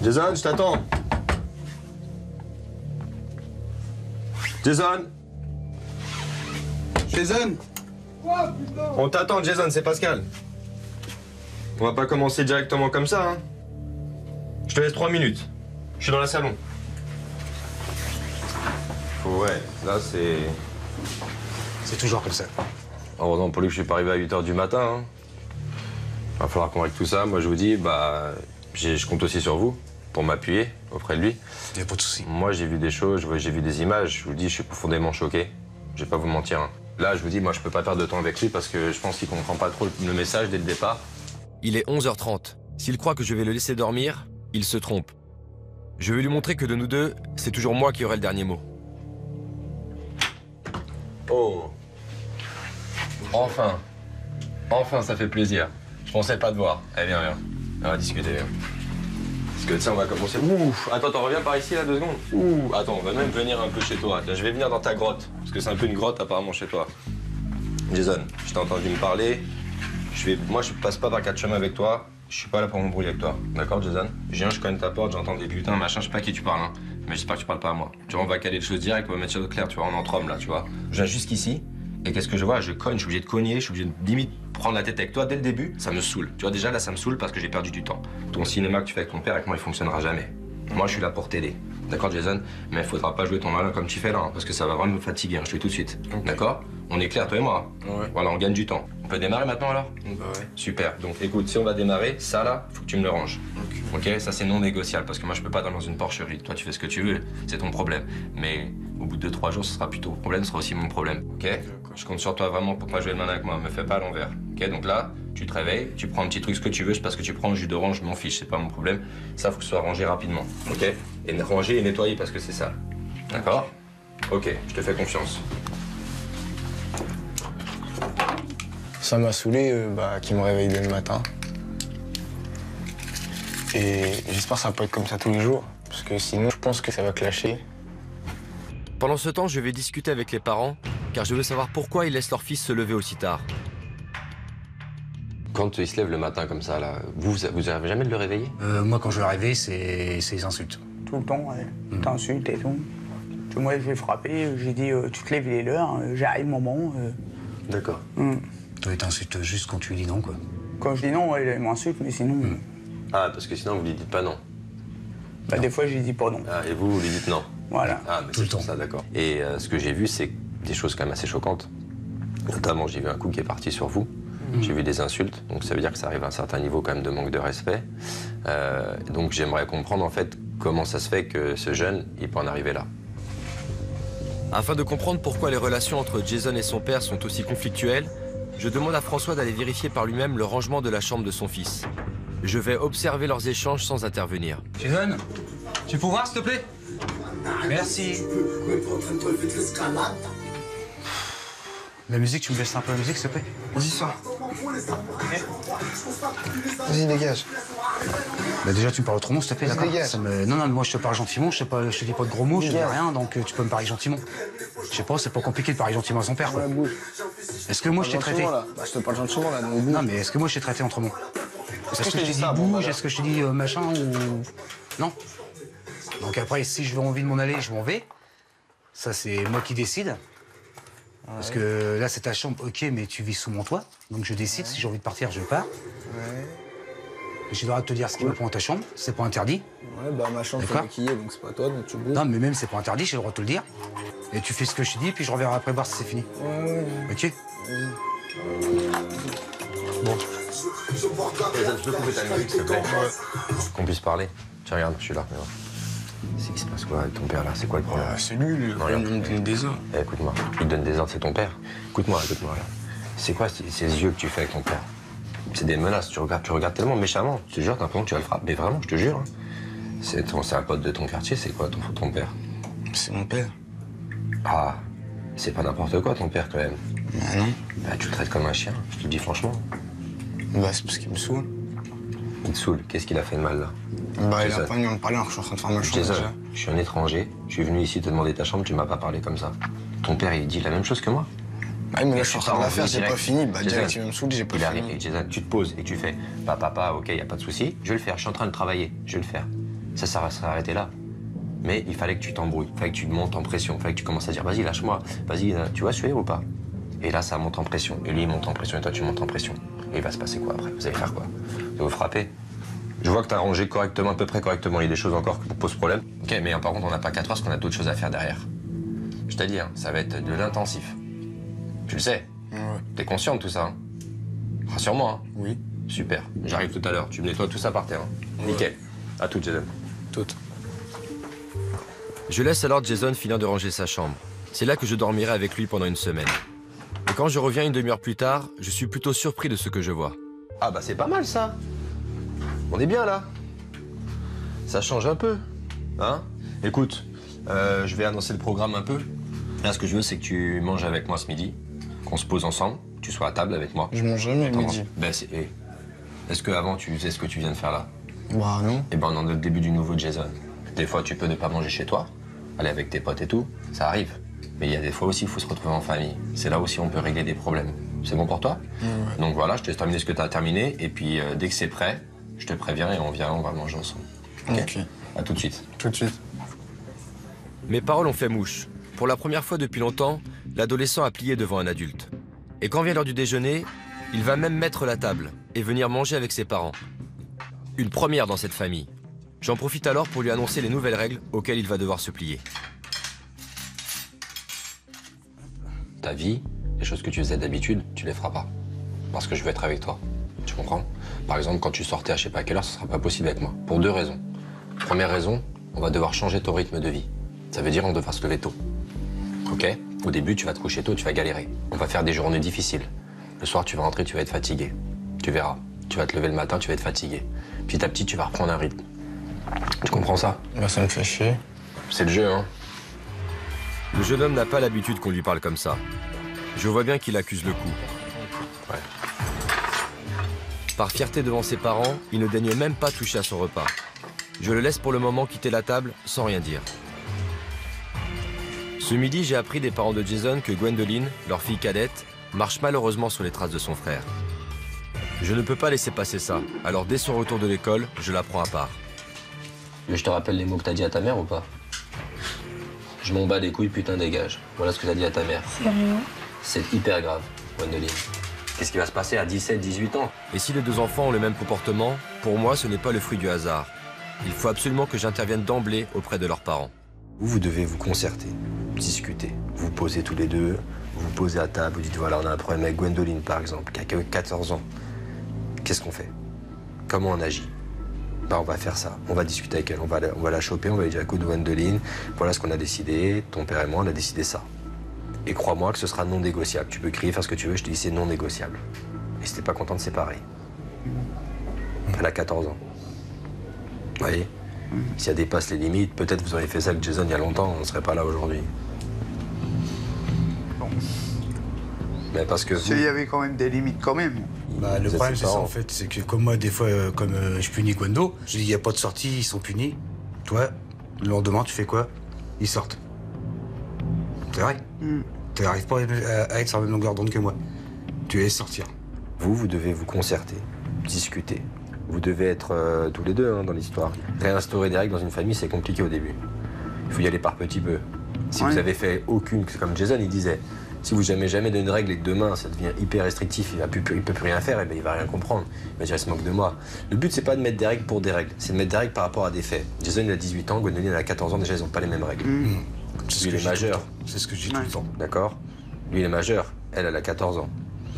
Jason, je t'attends. Jason? Jason. On t'attend, Jason, c'est Pascal. On va pas commencer directement comme ça, hein. Je te laisse 3 minutes. Je suis dans la salon. Ouais, là c'est... C'est toujours comme ça. Heureusement pour lui que je suis pas arrivé à 8 h du matin. Hein. Va falloir qu'on règle tout ça. Moi je vous dis, bah, je compte aussi sur vous pour m'appuyer auprès de lui. Il n'y a pas de souci. Moi j'ai vu des choses, j'ai vu des images. Je vous dis, je suis profondément choqué. Je vais pas vous mentir. Hein. Là je vous dis, moi je peux pas perdre de temps avec lui parce que je pense qu'il comprend pas trop le message dès le départ. Il est 11h30. S'il croit que je vais le laisser dormir, il se trompe. Je vais lui montrer que de nous deux, c'est toujours moi qui aurai le dernier mot. Oh. Enfin. Enfin, ça fait plaisir. Je pensais pas te voir. Allez, viens, viens. On va discuter, viens. Parce que, tu sais, on va commencer... Ouh. Attends, t'en reviens par ici, là, 2 secondes. Ouh. Attends, on va même venir un peu chez toi. Tiens, je vais venir dans ta grotte. Parce que c'est un peu une grotte, apparemment, chez toi. Jason, je t'ai entendu me parler. Moi, je passe pas par 4 chemins avec toi. Je suis pas là pour m'embrouiller avec toi. D'accord, Jason? Je viens, je cogne ta porte, j'entends des putains, machin. Je sais pas à qui tu parles, hein. Mais j'espère que tu parles pas à moi. Tu vois, on va caler les choses direct, on va mettre les choses claires, tu vois, on est entre hommes, là, tu vois. Je viens jusqu'ici. Et qu'est-ce que je vois? Je cogne, je suis obligé de cogner, je suis obligé de limite prendre la tête avec toi dès le début. Ça me saoule. Tu vois, déjà là, ça me saoule parce que j'ai perdu du temps. Ton cinéma que tu fais avec ton père, avec moi, il fonctionnera jamais. Moi, je suis là pour t'aider. D'accord, Jason? Mais il faudra pas jouer ton malin comme tu fais là, hein, parce que ça va vraiment me fatiguer, hein, je te dis tout de suite. Okay. D'accord? On est clair, toi et moi? Ouais. Voilà, on gagne du temps. On peut démarrer maintenant alors? Bah ouais. Super. Donc écoute, si on va démarrer, ça là, faut que tu me le ranges. Ok? Ça c'est non négociable, parce que moi je peux pas dans une porcherie. Toi tu fais ce que tu veux, c'est ton problème. Mais au bout de 2-3 jours, ce sera plus ton problème, ce sera aussi mon problème. Ok? Je compte sur toi vraiment pour pas jouer le malin avec moi. Me fais pas à l'envers. Ok? Donc là, tu te réveilles, tu prends un petit truc, ce que tu veux, parce que tu prends le jus d'orange, je m'en fiche, c'est pas mon problème. Ça, faut que ce soit rangé rapidement. Ok? Et ranger et nettoyer parce que c'est ça. D'accord? Ok, je te fais confiance. Ça m'a saoulé qu'il me réveille dès le matin. Et j'espère que ça va pas être comme ça tous les jours, parce que sinon je pense que ça va clasher. Pendant ce temps, je vais discuter avec les parents, car je veux savoir pourquoi ils laissent leur fils se lever aussi tard. Quand il se lève le matin comme ça, là, vous n'arrivez jamais de le réveiller? Moi, quand je le réveille, c'est les insultes. Tout le temps, ouais. T'insultes et tout. Moi, je vais frapper, j'ai dit, tu te lèves, il est l'heure, j'arrive, maman. D'accord. Toi, il t'insulte juste quand tu lui dis non, quoi. Quand je dis non, ouais, il m'insulte, mais sinon... Ah, parce que sinon, vous lui dites pas non? Bah, des fois, je lui dis pas non. Ah, et vous lui dites non? Voilà. Ah, mais c'est tout ça, d'accord. Et ce que j'ai vu, c'est des choses quand même assez choquantes. Notamment, j'ai vu un coup qui est parti sur vous. J'ai vu des insultes, donc ça veut dire que ça arrive à un certain niveau quand même de manque de respect. Donc j'aimerais comprendre en fait comment ça se fait que ce jeune, il peut en arriver là. Afin de comprendre pourquoi les relations entre Jason et son père sont aussi conflictuelles, je demande à François d'aller vérifier par lui-même le rangement de la chambre de son fils. Je vais observer leurs échanges sans intervenir. Jason, tu peux voir s'il te plaît? Merci. La musique, tu me baisses un peu la musique, s'il te plaît? Vas-y, sors. Vas-y, dégage. Bah déjà, tu me parles autrement, s'il te plaît, d'accord? Non, non, moi je te parle gentiment, je te dis pas de gros mots, je te dis rien, donc tu peux me parler gentiment. Je sais pas, c'est pas compliqué de parler gentiment à son père, quoi. Est-ce que moi je t'ai traité? Bah, je te parle gentiment, là, donc bouge. Non, mais est-ce que moi je t'ai traité autrement? Est-ce que je t'ai dit bouge? Est-ce que je t'ai dit machin ou... Non. Donc après, si je veux envie de m'en aller, je m'en vais. Ça, c'est moi qui décide. Parce que là, c'est ta chambre, ok, mais tu vis sous mon toit. Donc je décide, si j'ai envie de partir, je pars. J'ai le droit de te dire ce qu'il veut pour ta chambre, c'est pas interdit. Ouais, bah ma chambre est maquillée, donc c'est pas toi, donc tu bouges. Non, mais même c'est pas interdit, j'ai le droit de te le dire. Et tu fais ce que je te dis, puis je reviendrai après voir si c'est fini. Ok? Bon. Je peux couper ta musique, s'il te plaît? Qu'on puisse parler. Tiens, regarde, je suis là. Il se passe quoi avec ton père là? C'est quoi le problème? C'est lui, il me donne des ordres. Écoute-moi, il te donne des ordres, c'est ton père. Écoute-moi, là. C'est quoi ces yeux que tu fais avec ton père? C'est des menaces, tu regardes tellement méchamment. Je te jure, t'as l'impression que tu vas le frapper. Mais vraiment, je te jure. Hein. C'est un pote de ton quartier, c'est quoi ton père? C'est mon père. Ah, c'est pas n'importe quoi ton père quand même. Bah non. Bah tu le traites comme un chien, je te le dis franchement. Bah c'est parce qu'il me saoule. Il te saoule, qu'est-ce qu'il a fait de mal là? Bah il a pas venu me parler alors que je suis en train de faire ma chambre. Jason, je suis un étranger, je suis venu ici te demander ta chambre, tu m'as pas parlé comme ça. Ton père il dit la même chose que moi? Ah mais là je suis en train de la faire, j'ai pas fini. Bah direct il me saoule, j'ai pas fini. Il arrive et Jason, tu te poses et tu fais papa, ok, y a pas de souci, je vais le faire, je suis en train de travailler, je vais le faire. Ça va s'arrêter là. Mais il fallait que tu t'embrouilles, il fallait que tu montes en pression, il fallait que tu commences à dire vas-y lâche-moi, vas-y, tu vas suivre ou pas? Et là ça monte en pression, et lui il monte en pression, et toi tu montes en pression. Et il va se passer quoi après? Vous allez faire quoi? Vous allez vous frapper? Je vois que t'as rangé correctement, à peu près correctement, il y a des choses encore qui vous posent problème. Ok, mais par contre on n'a pas 4 heures parce qu'on a d'autres choses à faire derrière. Je t'ai dit, hein, ça va être de l'intensif. Tu le sais? Ouais. T'es conscient de tout ça? Hein? Rassure-moi. Hein? Oui. Super, j'arrive tout à l'heure, tu me nettoies tout ça par terre. Hein? Ouais. Nickel. À toute, Jason. Toute. Je laisse alors Jason finir de ranger sa chambre. C'est là que je dormirai avec lui pendant une semaine. Et quand je reviens une demi-heure plus tard, je suis plutôt surpris de ce que je vois. Ah bah c'est pas mal ça. On est bien là. Ça change un peu. Hein? Écoute, je vais annoncer le programme un peu. Là, ce que je veux, c'est que tu manges avec moi ce midi, qu'on se pose ensemble, que tu sois à table avec moi. Je mange jamais le midi. Ben, est-ce qu'avant, tu sais ce que tu viens de faire là? Bah non. Eh ben, on est au début du nouveau Jason. Des fois, tu peux ne pas manger chez toi, aller avec tes potes et tout, ça arrive. Mais il y a des fois aussi, il faut se retrouver en famille. C'est là aussi on peut régler des problèmes. C'est bon pour toi? Ouais. Donc voilà, je te laisse terminer ce que tu as terminé, et puis dès que c'est prêt, je te préviens et on va manger ensemble. Ok. À tout de suite. Tout de suite. Mes paroles ont fait mouche. Pour la première fois depuis longtemps, l'adolescent a plié devant un adulte. Et quand vient l'heure du déjeuner, il va même mettre la table et venir manger avec ses parents. Une première dans cette famille. J'en profite alors pour lui annoncer les nouvelles règles auxquelles il va devoir se plier. Ta vie, les choses que tu faisais d'habitude, tu les feras pas. Parce que je veux être avec toi. Tu comprends? Par exemple, quand tu sortais à je sais pas à quelle heure, ce sera pas possible avec moi. Pour 2 raisons. Première raison, on va devoir changer ton rythme de vie. Ça veut dire on devra se lever tôt. Ok? Au début, tu vas te coucher tôt, tu vas galérer. On va faire des journées difficiles. Le soir, tu vas rentrer, tu vas être fatigué. Tu verras. Tu vas te lever le matin, tu vas être fatigué. Petit à petit, tu vas reprendre un rythme. Tu comprends ça? Bah, ça me fait chier. C'est le jeu, hein? Le jeune homme n'a pas l'habitude qu'on lui parle comme ça. Je vois bien qu'il accuse le coup. Ouais. Par fierté devant ses parents, il ne daigne même pas toucher à son repas. Je le laisse pour le moment quitter la table sans rien dire. Ce midi, j'ai appris des parents de Jason que Gwendoline, leur fille cadette, marche malheureusement sur les traces de son frère. Je ne peux pas laisser passer ça, alors dès son retour de l'école, je la prends à part. Mais je te rappelle les mots que t'as dit à ta mère ou pas? Je m'en bats les couilles, putain, dégage. Voilà ce que t'as dit à ta mère. Sérieux? C'est hyper grave, Gwendoline. Qu'est-ce qui va se passer à 17, 18 ans? Et si les 2 enfants ont le même comportement, pour moi, ce n'est pas le fruit du hasard. Il faut absolument que j'intervienne d'emblée auprès de leurs parents. Vous devez vous concerter, discuter. Vous posez tous les deux, vous posez à table, vous dites voilà, on a un problème avec Gwendoline, par exemple, qui a que 14 ans. Qu'est-ce qu'on fait? Comment on agit? Bah, on va faire ça, on va discuter avec elle, on va la choper, on va lui dire écoute Gwendoline, voilà ce qu'on a décidé, ton père et moi on a décidé ça. Et crois-moi que ce sera non négociable. Tu peux crier, faire ce que tu veux, je te dis c'est non négociable. Et si t'es pas content, c'est pareil. Elle a 14 ans. Vous voyez? Si elle dépasse les limites, peut-être vous auriez fait ça avec Jason il y a longtemps, on ne serait pas là aujourd'hui. Bon. Mais parce que Il y avait quand même des limites quand même. Bah, le problème, c'est ça, en fait. C'est que comme moi, des fois, je punis Gwendo, je dis, il n'y a pas de sortie, ils sont punis. Toi, le lendemain, tu fais quoi? Ils sortent. C'est vrai. Tu n'arrives pas à être sur la même longueur d'onde que moi. Tu les laisses sortir. vous devez vous concerter, discuter. Vous devez être tous les deux dans l'histoire. Réinstaurer des règles dans une famille, c'est compliqué au début. Il faut y aller par petits peu. Si vous avez fait aucune, comme Jason il disait, si vous jamais donné une règle et que demain ça devient hyper restrictif, il peut plus rien faire, et ben il va rien comprendre. Il va dire il se moque de moi. Le but c'est pas de mettre des règles pour des règles, c'est de mettre des règles par rapport à des faits. Jason il a 18 ans, Gwendoline elle a 14 ans, déjà ils n'ont pas les mêmes règles. Lui il est majeur. C'est ce que je dis tout le temps. D'accord? Lui il est majeur, elle a 14 ans.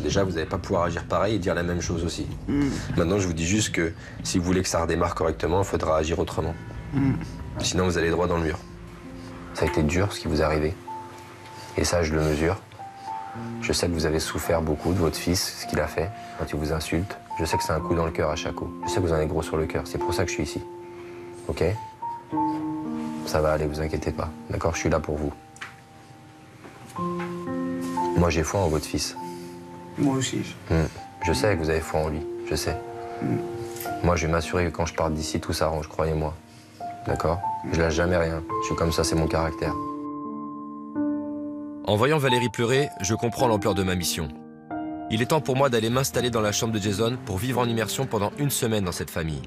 Déjà, vous n'allez pas pouvoir agir pareil et dire la même chose aussi. Maintenant, je vous dis juste que si vous voulez que ça redémarre correctement, il faudra agir autrement. Sinon, vous allez droit dans le mur. Ça a été dur, ce qui vous est arrivé. Et ça, je le mesure. Je sais que vous avez souffert beaucoup de votre fils, ce qu'il a fait, quand il vous insulte. Je sais que c'est un coup dans le cœur à chaque coup. Je sais que vous en avez gros sur le cœur. C'est pour ça que je suis ici. OK? Ça va aller, vous inquiétez pas. D'accord? Je suis là pour vous. Moi, j'ai foi en votre fils. Moi aussi. Je sais que vous avez foi en lui, je sais. Moi, je vais m'assurer que quand je parte d'ici, tout s'arrange, croyez-moi. D'accord? Je lâche jamais rien. Je suis comme ça, c'est mon caractère. En voyant Valérie pleurer, je comprends l'ampleur de ma mission. Il est temps pour moi d'aller m'installer dans la chambre de Jason pour vivre en immersion pendant 1 semaine dans cette famille.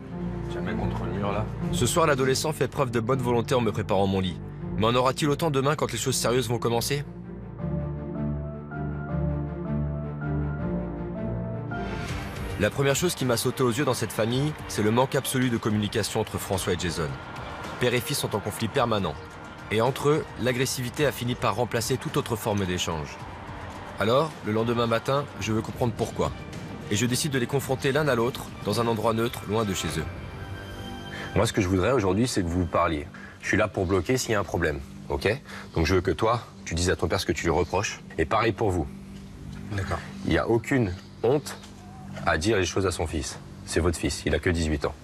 Jamais contre le mur, là. Ce soir, l'adolescent fait preuve de bonne volonté en me préparant mon lit. Mais en aura-t-il autant demain quand les choses sérieuses vont commencer? La première chose qui m'a sauté aux yeux dans cette famille, c'est le manque absolu de communication entre François et Jason. Père et fils sont en conflit permanent. Et entre eux, l'agressivité a fini par remplacer toute autre forme d'échange. Alors, le lendemain matin, je veux comprendre pourquoi. Et je décide de les confronter l'un à l'autre, dans un endroit neutre, loin de chez eux. Moi, ce que je voudrais aujourd'hui, c'est que vous parliez. Je suis là pour bloquer s'il y a un problème, ok? Donc je veux que toi, tu dises à ton père ce que tu lui reproches. Et pareil pour vous. D'accord. Il n'y a aucune honte à dire les choses à son fils. C'est votre fils, il a que 18 ans.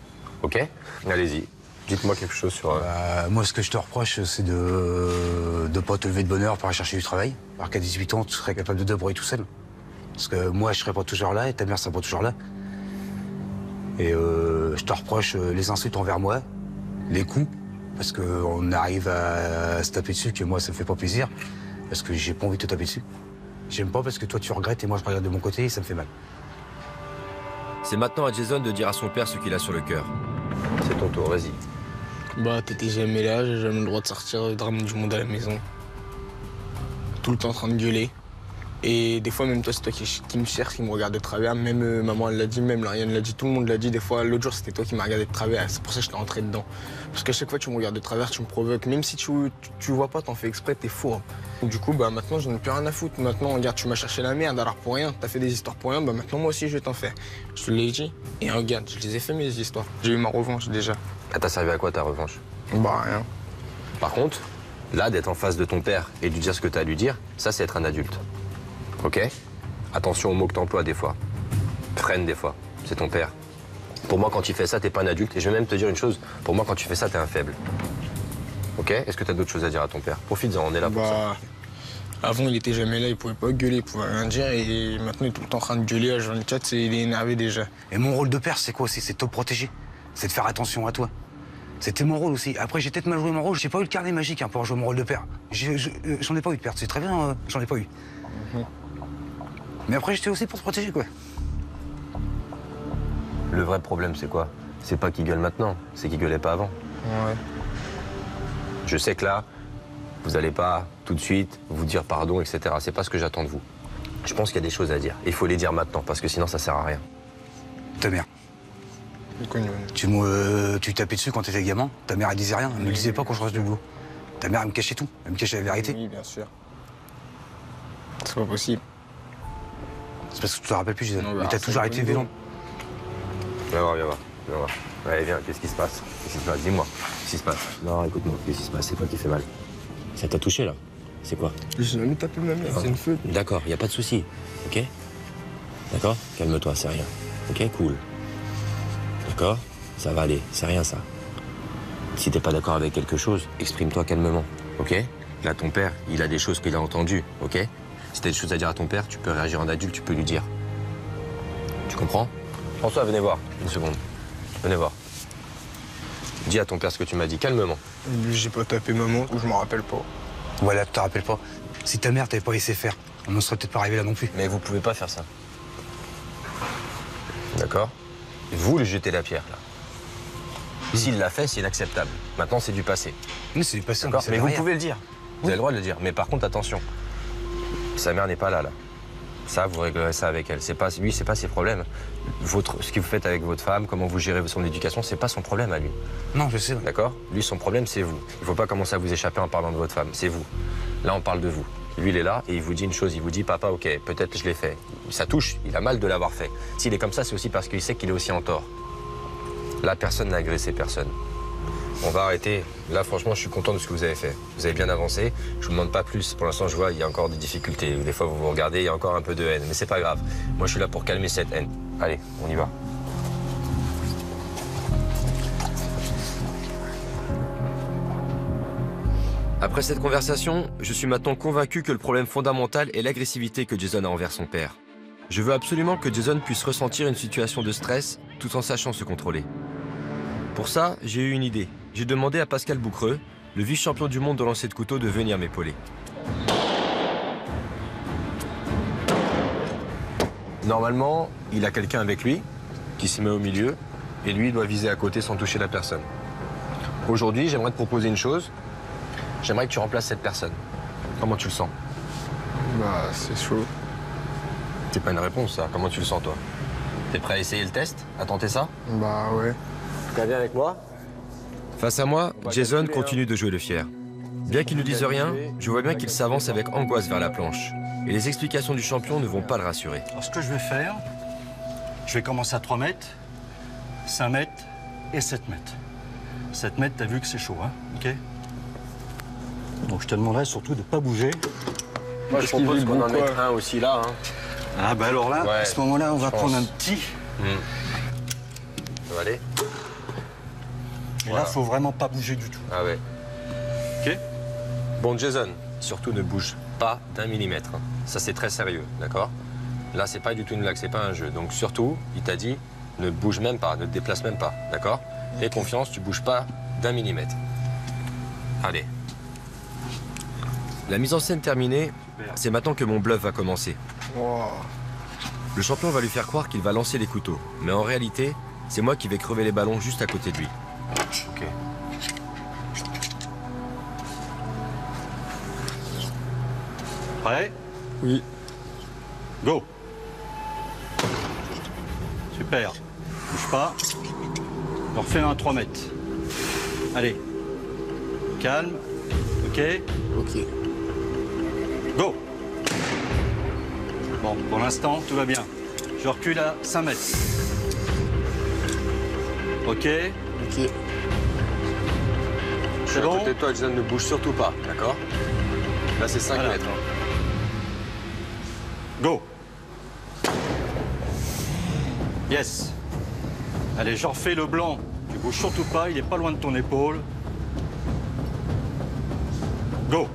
Ok? Allez-y. Dites-moi quelque chose sur... Moi, ce que je te reproche, c'est de ne pas te lever de bonne heure pour aller chercher du travail. Alors qu'à 18 ans, tu serais capable de te débrouiller tout seul. Parce que moi, je serais pas toujours là et ta mère serait pas toujours là. Et je te reproche les insultes envers moi, les coups, parce qu'on arrive à se taper dessus, que moi, ça me fait pas plaisir. Parce que j'ai pas envie de te taper dessus. J'aime pas parce que toi, tu regrettes et moi, je regarde de mon côté et ça me fait mal. C'est maintenant à Jason de dire à son père ce qu'il a sur le cœur. C'est ton tour, vas-y. Bah, t'étais jamais là, j'ai jamais le droit de sortir et de ramener du monde à la maison. tout le temps en train de gueuler. Et des fois, même toi, c'est toi qui me cherche, qui me regarde de travers. Même maman, elle l'a dit, même Lauriane l'a dit, tout le monde l'a dit. Des fois, l'autre jour, c'était toi qui m'as regardé de travers. C'est pour ça que je t'ai rentré dedans. Parce qu'à chaque fois, tu me regardes de travers, tu me provoques. Même si tu vois pas, t'en fais exprès, t'es fou. Hein. Du coup, bah maintenant, j'en ai plus rien à foutre. Maintenant, regarde, tu m'as cherché la merde, alors pour rien. T'as fait des histoires pour rien, bah maintenant, moi aussi, je vais t'en faire. Je te l'ai dit. Et regarde, je les ai fait, mes histoires. J'ai eu ma revanche, déjà. Elle t'a servi à quoi, ta revanche? Bah, rien. Par contre, là, d'être en face de ton père et de lui dire ce que t'as à lui dire, ça, c'est être un adulte. Ok? Attention aux mots que t'emploies des fois. Freine des fois. C'est ton père. Pour moi, quand tu fais ça, t'es pas un adulte. Et je vais même te dire une chose. Pour moi, quand tu fais ça, t'es un faible. Ok? Est-ce que t'as d'autres choses à dire à ton père? Profite-en, on est là pour ça. Avant, il était jamais là, il pouvait pas gueuler, il pouvait rien dire. Et maintenant, il est tout le temps en train de gueuler à Jean-Claude, il est énervé déjà. Et mon rôle de père, c'est quoi aussi? C'est de te protéger. C'est de faire attention à toi. C'était mon rôle aussi. Après, j'ai peut-être mal joué mon rôle. J'ai pas eu le carnet magique hein, pour jouer mon rôle de père. J'en ai pas eu de père. C'est très bien, j'en ai pas eu. Mais après, j'étais aussi pour te protéger, quoi. Le vrai problème, c'est quoi? C'est pas qu'il gueule maintenant, c'est qu'il gueulait pas avant. Ouais. Je sais que là, vous allez pas tout de suite vous dire pardon, etc. C'est pas ce que j'attends de vous. Je pense qu'il y a des choses à dire. Il faut les dire maintenant, parce que sinon, ça sert à rien. Ta mère. Tu tapais dessus quand t'étais gamin. Ta mère, elle disait rien. Elle me disait pas quand je reste debout. Ta mère, elle me cachait tout. Elle me cachait la vérité. Oui, bien sûr. C'est pas possible. C'est parce que tu te rappelles plus, Jason. Mais t'as toujours été violent. Viens voir, viens voir. Viens voir. Allez, viens, qu'est-ce qui se passe? Qu'est-ce qui se passe? Dis-moi. Qu'est-ce qui se passe? Non, écoute-moi. Qu'est-ce qui se passe? C'est quoi qui fait mal? Ça t'a touché, là? C'est quoi? J'ai jamais tapé ma mère, c'est une faute. D'accord, y a pas de souci. Ok? D'accord? Calme-toi, c'est rien. Ok? Cool. D'accord? Ça va aller, c'est rien, ça. Si t'es pas d'accord avec quelque chose, exprime-toi calmement. Ok? Là, ton père, il a des choses qu'il a entendues. Ok? Si t'as des choses à dire à ton père, tu peux réagir en adulte, tu peux lui dire. Tu comprends? François, venez voir, une seconde. Venez voir. Dis à ton père ce que tu m'as dit, calmement. J'ai pas tapé maman, ou je m'en rappelle pas. Voilà, tu te rappelles pas. Si ta mère t'avait pas laissé faire, on ne serait peut-être pas arrivé là non plus. Mais vous pouvez pas faire ça. D'accord? Vous lui jetez la pierre, là. S'il l'a fait, c'est inacceptable. Maintenant, c'est du passé. Mais c'est du passé, mais vous pouvez le dire. Vous avez le droit de le dire. Mais par contre, attention. Sa mère n'est pas là, là. Ça, vous réglerez ça avec elle. C'est pas, lui, c'est pas ses problèmes. Ce que vous faites avec votre femme, comment vous gérez son éducation, c'est pas son problème à lui. Non, je sais. D'accord? Lui, son problème, c'est vous. Il faut pas commencer à vous échapper en parlant de votre femme. C'est vous. Là, on parle de vous. Lui, il est là et il vous dit une chose. Il vous dit, papa, ok, peut-être je l'ai fait. Ça touche. Il a mal de l'avoir fait. S'il est comme ça, c'est aussi parce qu'il sait qu'il est aussi en tort. Là, personne n'a agressé personne. On va arrêter. Là, franchement, je suis content de ce que vous avez fait. Vous avez bien avancé. Je vous demande pas plus. Pour l'instant, je vois, il y a encore des difficultés. Des fois, vous vous regardez, il y a encore un peu de haine. Mais c'est pas grave. Moi, je suis là pour calmer cette haine. Allez, on y va. Après cette conversation, je suis maintenant convaincu que le problème fondamental est l'agressivité que Jason a envers son père. Je veux absolument que Jason puisse ressentir une situation de stress tout en sachant se contrôler. Pour ça, j'ai eu une idée. J'ai demandé à Pascal Boucreux, le vice-champion du monde de lancer de couteau, de venir m'épauler. Normalement, il a quelqu'un avec lui qui se met au milieu et lui doit viser à côté sans toucher la personne. Aujourd'hui, j'aimerais te proposer une chose. J'aimerais que tu remplaces cette personne. Comment tu le sens? Bah, c'est chaud. C'est pas une réponse, ça. Comment tu le sens, toi? T'es prêt à essayer le test? À tenter ça? Bah, ouais. Tu viens avec moi? Face à moi, Jason continue de jouer le fier. Bien qu'il ne dise rien, je vois bien qu'il s'avance avec angoisse vers la planche. Et les explications du champion ne vont pas le rassurer. Alors, ce que je vais faire, je vais commencer à 3 mètres, 5 mètres et 7 mètres. 7 mètres, t'as vu que c'est chaud, hein? OK? Donc, je te demanderai surtout de ne pas bouger. Moi, je propose qu'on en mette un aussi là. Hein. Ah, bah alors là, ouais, à ce moment-là, on va prendre un petit. Ça va aller? Et là, faut vraiment pas bouger du tout. Ah ouais. OK? Bon, Jason, surtout ne bouge pas d'1 millimètre. Ça, c'est très sérieux, d'accord? Là, c'est pas du tout une blague, c'est pas un jeu. Donc, surtout, il t'a dit, ne bouge même pas, ne te déplace même pas, d'accord? Aie confiance, tu bouges pas d'1 millimètre. Allez. La mise en scène terminée, c'est maintenant que mon bluff va commencer. Wow. Le champion va lui faire croire qu'il va lancer les couteaux. Mais en réalité, c'est moi qui vais crever les ballons juste à côté de lui. Ok. Prêt? Oui. Go. Super. Bouge pas. On refait un 3 mètres. Allez. Calme. OK? Ok. Go. Bon, pour l'instant, tout va bien. Je recule à 5 mètres. OK? Ok. Je suis à bon? côté de toi, Jason, ne bouge surtout pas, d'accord? Là, c'est 5 Voilà. mètres. Hein. Go. Yes. Allez, j'en refais le blanc. Tu bouges surtout pas, il est pas loin de ton épaule. Go.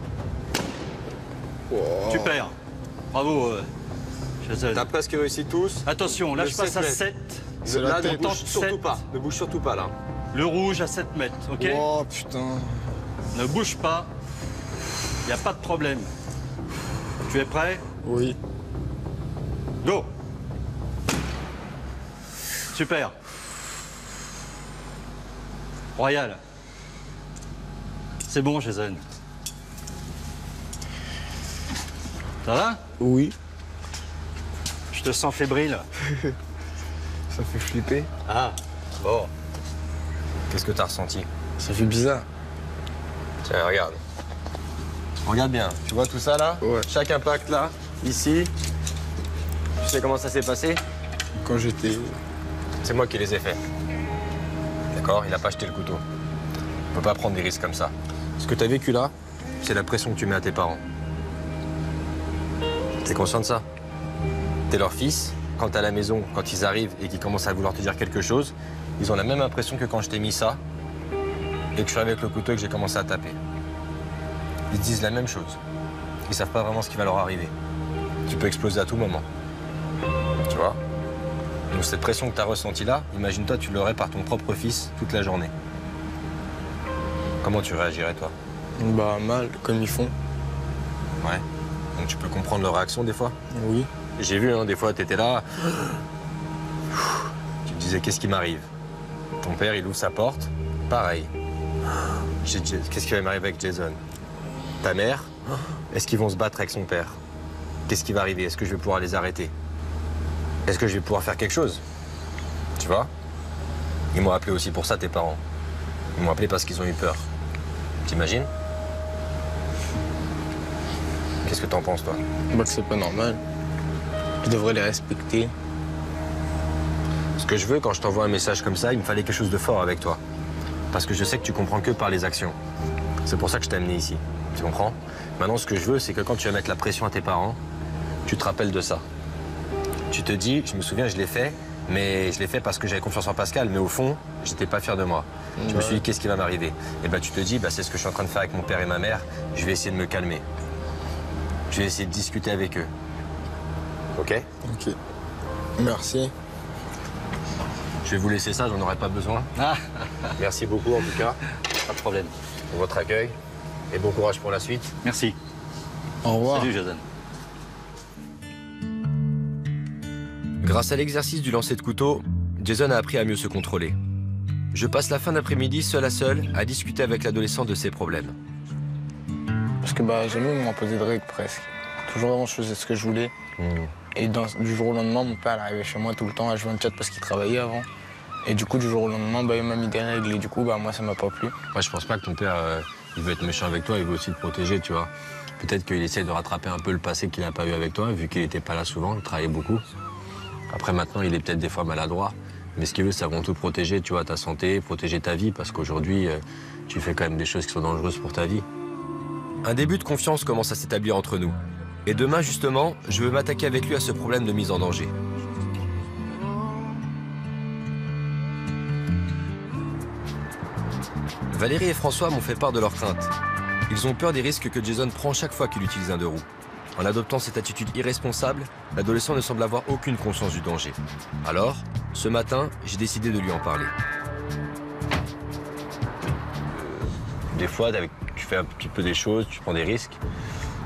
Wow. Super. Bravo, Jason. T'as presque réussi tous. Attention, là Le je passe à 7 7. C'est Là, la ne tête. bouge surtout 7. pas. Ne bouge surtout pas, là. Le rouge à 7 mètres, OK? Oh putain. Ne bouge pas. Il n'y a pas de problème. Tu es prêt? Oui. Go. Super. Royal. C'est bon, Jason. Ça va? Oui. Je te sens fébrile. Ça fait flipper. Ah, bon. Qu'est-ce que t'as ressenti? Ça fait bizarre. Tiens, regarde. Regarde bien. Tu vois tout ça, là? Ouais. Chaque impact, là, ici. Tu sais comment ça s'est passé? Quand j'étais... C'est moi qui les ai faits. D'accord? Il n'a pas jeté le couteau. On peut pas prendre des risques comme ça. Ce que tu as vécu là, c'est la pression que tu mets à tes parents. T'es conscient de ça? T'es leur fils. Quand t'es à la maison, quand ils arrivent et qu'ils commencent à vouloir te dire quelque chose, ils ont la même impression que quand je t'ai mis ça et que je suis avec le couteau et que j'ai commencé à taper. Ils te disent la même chose. Ils savent pas vraiment ce qui va leur arriver. Tu peux exploser à tout moment. Tu vois? Donc cette pression que tu as ressentie là, imagine-toi tu l'aurais par ton propre fils toute la journée. Comment tu réagirais toi? Bah mal, comme ils font. Ouais. Donc tu peux comprendre leur réaction des fois? Oui. J'ai vu, hein, des fois t'étais là, tu te disais qu'est-ce qui m'arrive? Ton père il ouvre sa porte, pareil. Qu'est-ce qui va m'arriver avec Jason? Ta mère, est-ce qu'ils vont se battre avec son père? Qu'est-ce qui va arriver? Est-ce que je vais pouvoir les arrêter? Est-ce que je vais pouvoir faire quelque chose? Tu vois? Ils m'ont appelé aussi pour ça, tes parents. Ils m'ont appelé parce qu'ils ont eu peur. T'imagines? Qu'est-ce que t'en penses, toi? Bah que c'est pas normal. Je devrais les respecter. Ce que je veux, quand je t'envoie un message comme ça, il me fallait quelque chose de fort avec toi. Parce que je sais que tu comprends que par les actions. C'est pour ça que je t'ai amené ici. Tu comprends? Maintenant, ce que je veux, c'est que quand tu vas mettre la pression à tes parents, tu te rappelles de ça. Tu te dis, je me souviens, je l'ai fait, mais je l'ai fait parce que j'avais confiance en Pascal, mais au fond, j'étais pas fier de moi. Je me suis dit, qu'est-ce qui va m'arriver? Et bah, tu te dis, bah, c'est ce que je suis en train de faire avec mon père et ma mère, je vais essayer de me calmer. Je vais essayer de discuter avec eux. OK? Ok. Merci. Je vais vous laisser ça, j'en aurai pas besoin. Ah, Merci beaucoup, en tout cas, pas de problème. pour votre accueil. Et bon courage pour la suite. Merci. Au revoir. Salut, Jason. Grâce à l'exercice du lancer de couteau, Jason a appris à mieux se contrôler. Je passe la fin d'après-midi seul à seul à discuter avec l'adolescent de ses problèmes. Parce que bah jamais ils m'ont posé de règles presque. Toujours vraiment je faisais ce que je voulais. Et du jour au lendemain, mon père arrivait chez moi tout le temps H24 parce qu'il travaillait avant. Et du coup, du jour au lendemain, bah, il m'a mis des règles et du coup, bah, moi, ça m'a pas plu. Moi, je pense pas que ton père, il veut être méchant avec toi, il veut aussi te protéger, tu vois. Peut-être qu'il essaie de rattraper un peu le passé qu'il n'a pas eu avec toi, vu qu'il n'était pas là souvent, il travaillait beaucoup. Après, maintenant, il est peut-être des fois maladroit. Mais ce qu'il veut, c'est avant tout protéger, tu vois, ta santé, protéger ta vie, parce qu'aujourd'hui, tu fais quand même des choses qui sont dangereuses pour ta vie. Un début de confiance commence à s'établir entre nous. Et demain, justement, je veux m'attaquer avec lui à ce problème de mise en danger. Valérie et François m'ont fait part de leurs craintes. Ils ont peur des risques que Jason prend chaque fois qu'il utilise un deux roues. En adoptant cette attitude irresponsable, l'adolescent ne semble avoir aucune conscience du danger. Alors, ce matin, j'ai décidé de lui en parler. Des fois, tu fais un petit peu des choses, tu prends des risques.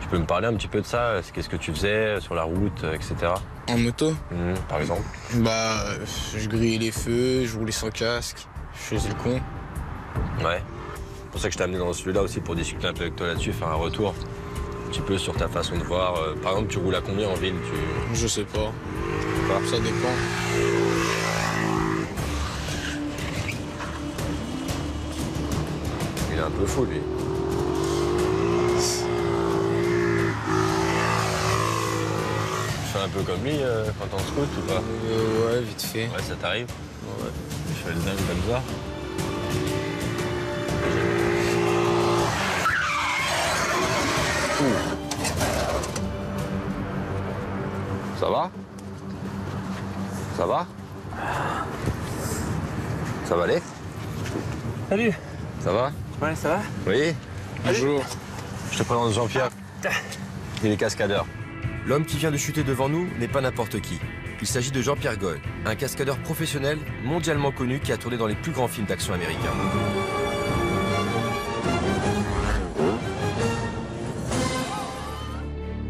Tu peux me parler un petit peu de ça? Qu'est-ce que tu faisais sur la route, etc. En moto? Par exemple? Bah, je grillais les feux, je roulais sans casque, je faisais le con. Ouais. C'est pour ça que je t'ai amené dans celui-là aussi pour discuter un peu avec toi là-dessus, faire un retour. petit peu sur ta façon de voir. Par exemple, tu roules à combien en ville? Je sais pas. Ça dépend. Il est un peu fou, lui. Tu fais un peu comme lui quand t'es en scout ou pas? Ouais, vite fait. Ouais, ça t'arrive? Ouais. Je fais le dingue comme ça. Ça va? Ça va? Ça va aller? Salut. Ça va? Ouais, ça va? Oui? Bonjour. Je te présente Jean-Pierre. Il est cascadeur. L'homme qui vient de chuter devant nous n'est pas n'importe qui. Il s'agit de Jean-Pierre Goll, un cascadeur professionnel mondialement connu qui a tourné dans les plus grands films d'action américains.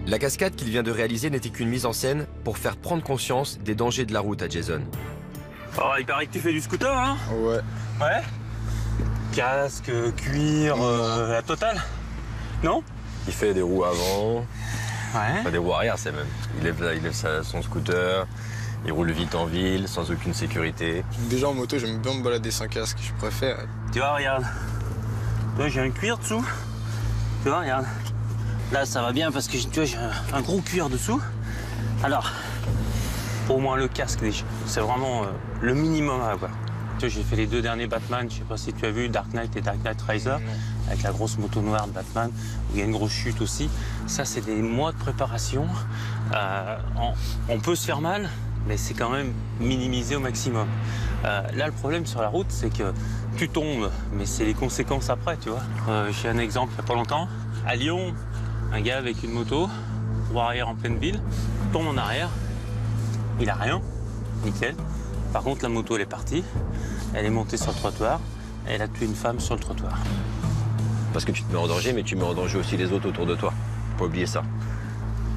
La cascade qu'il vient de réaliser n'était qu'une mise en scène pour faire prendre conscience des dangers de la route à Jason. Oh, il paraît que tu fais du scooter, hein? Ouais. Ouais? Casque, cuir, la totale? Non? Il fait des roues avant, Ouais. pas des roues arrière, c'est même. Il lève son scooter, il roule vite en ville, sans aucune sécurité. Déjà en moto, j'aime bien me balader sans casque, je préfère. Tu vois, regarde. Toi, j'ai un cuir dessous. Tu vois, regarde. Là, ça va bien parce que tu vois, j'ai un gros cuir dessous. Alors, pour moi, le casque, déjà, c'est vraiment le minimum à avoir. Tu vois, j'ai fait les 2 derniers Batman, je sais pas si tu as vu, Dark Knight et Dark Knight Riser, avec la grosse moto noire de Batman, où il y a une grosse chute aussi. Ça, c'est des mois de préparation. On peut se faire mal, mais c'est quand même minimisé au maximum. Là, le problème sur la route, c'est que tu tombes, mais c'est les conséquences après, tu vois. J'ai un exemple il n'y a pas longtemps. À Lyon, un gars avec une moto, roue arrière en pleine ville, tombe en arrière, il a rien, nickel. Par contre, la moto, elle est partie, elle est montée sur le trottoir, et elle a tué une femme sur le trottoir. Parce que tu te mets en danger, mais tu mets en danger aussi les autres autour de toi. Faut pas oublier ça.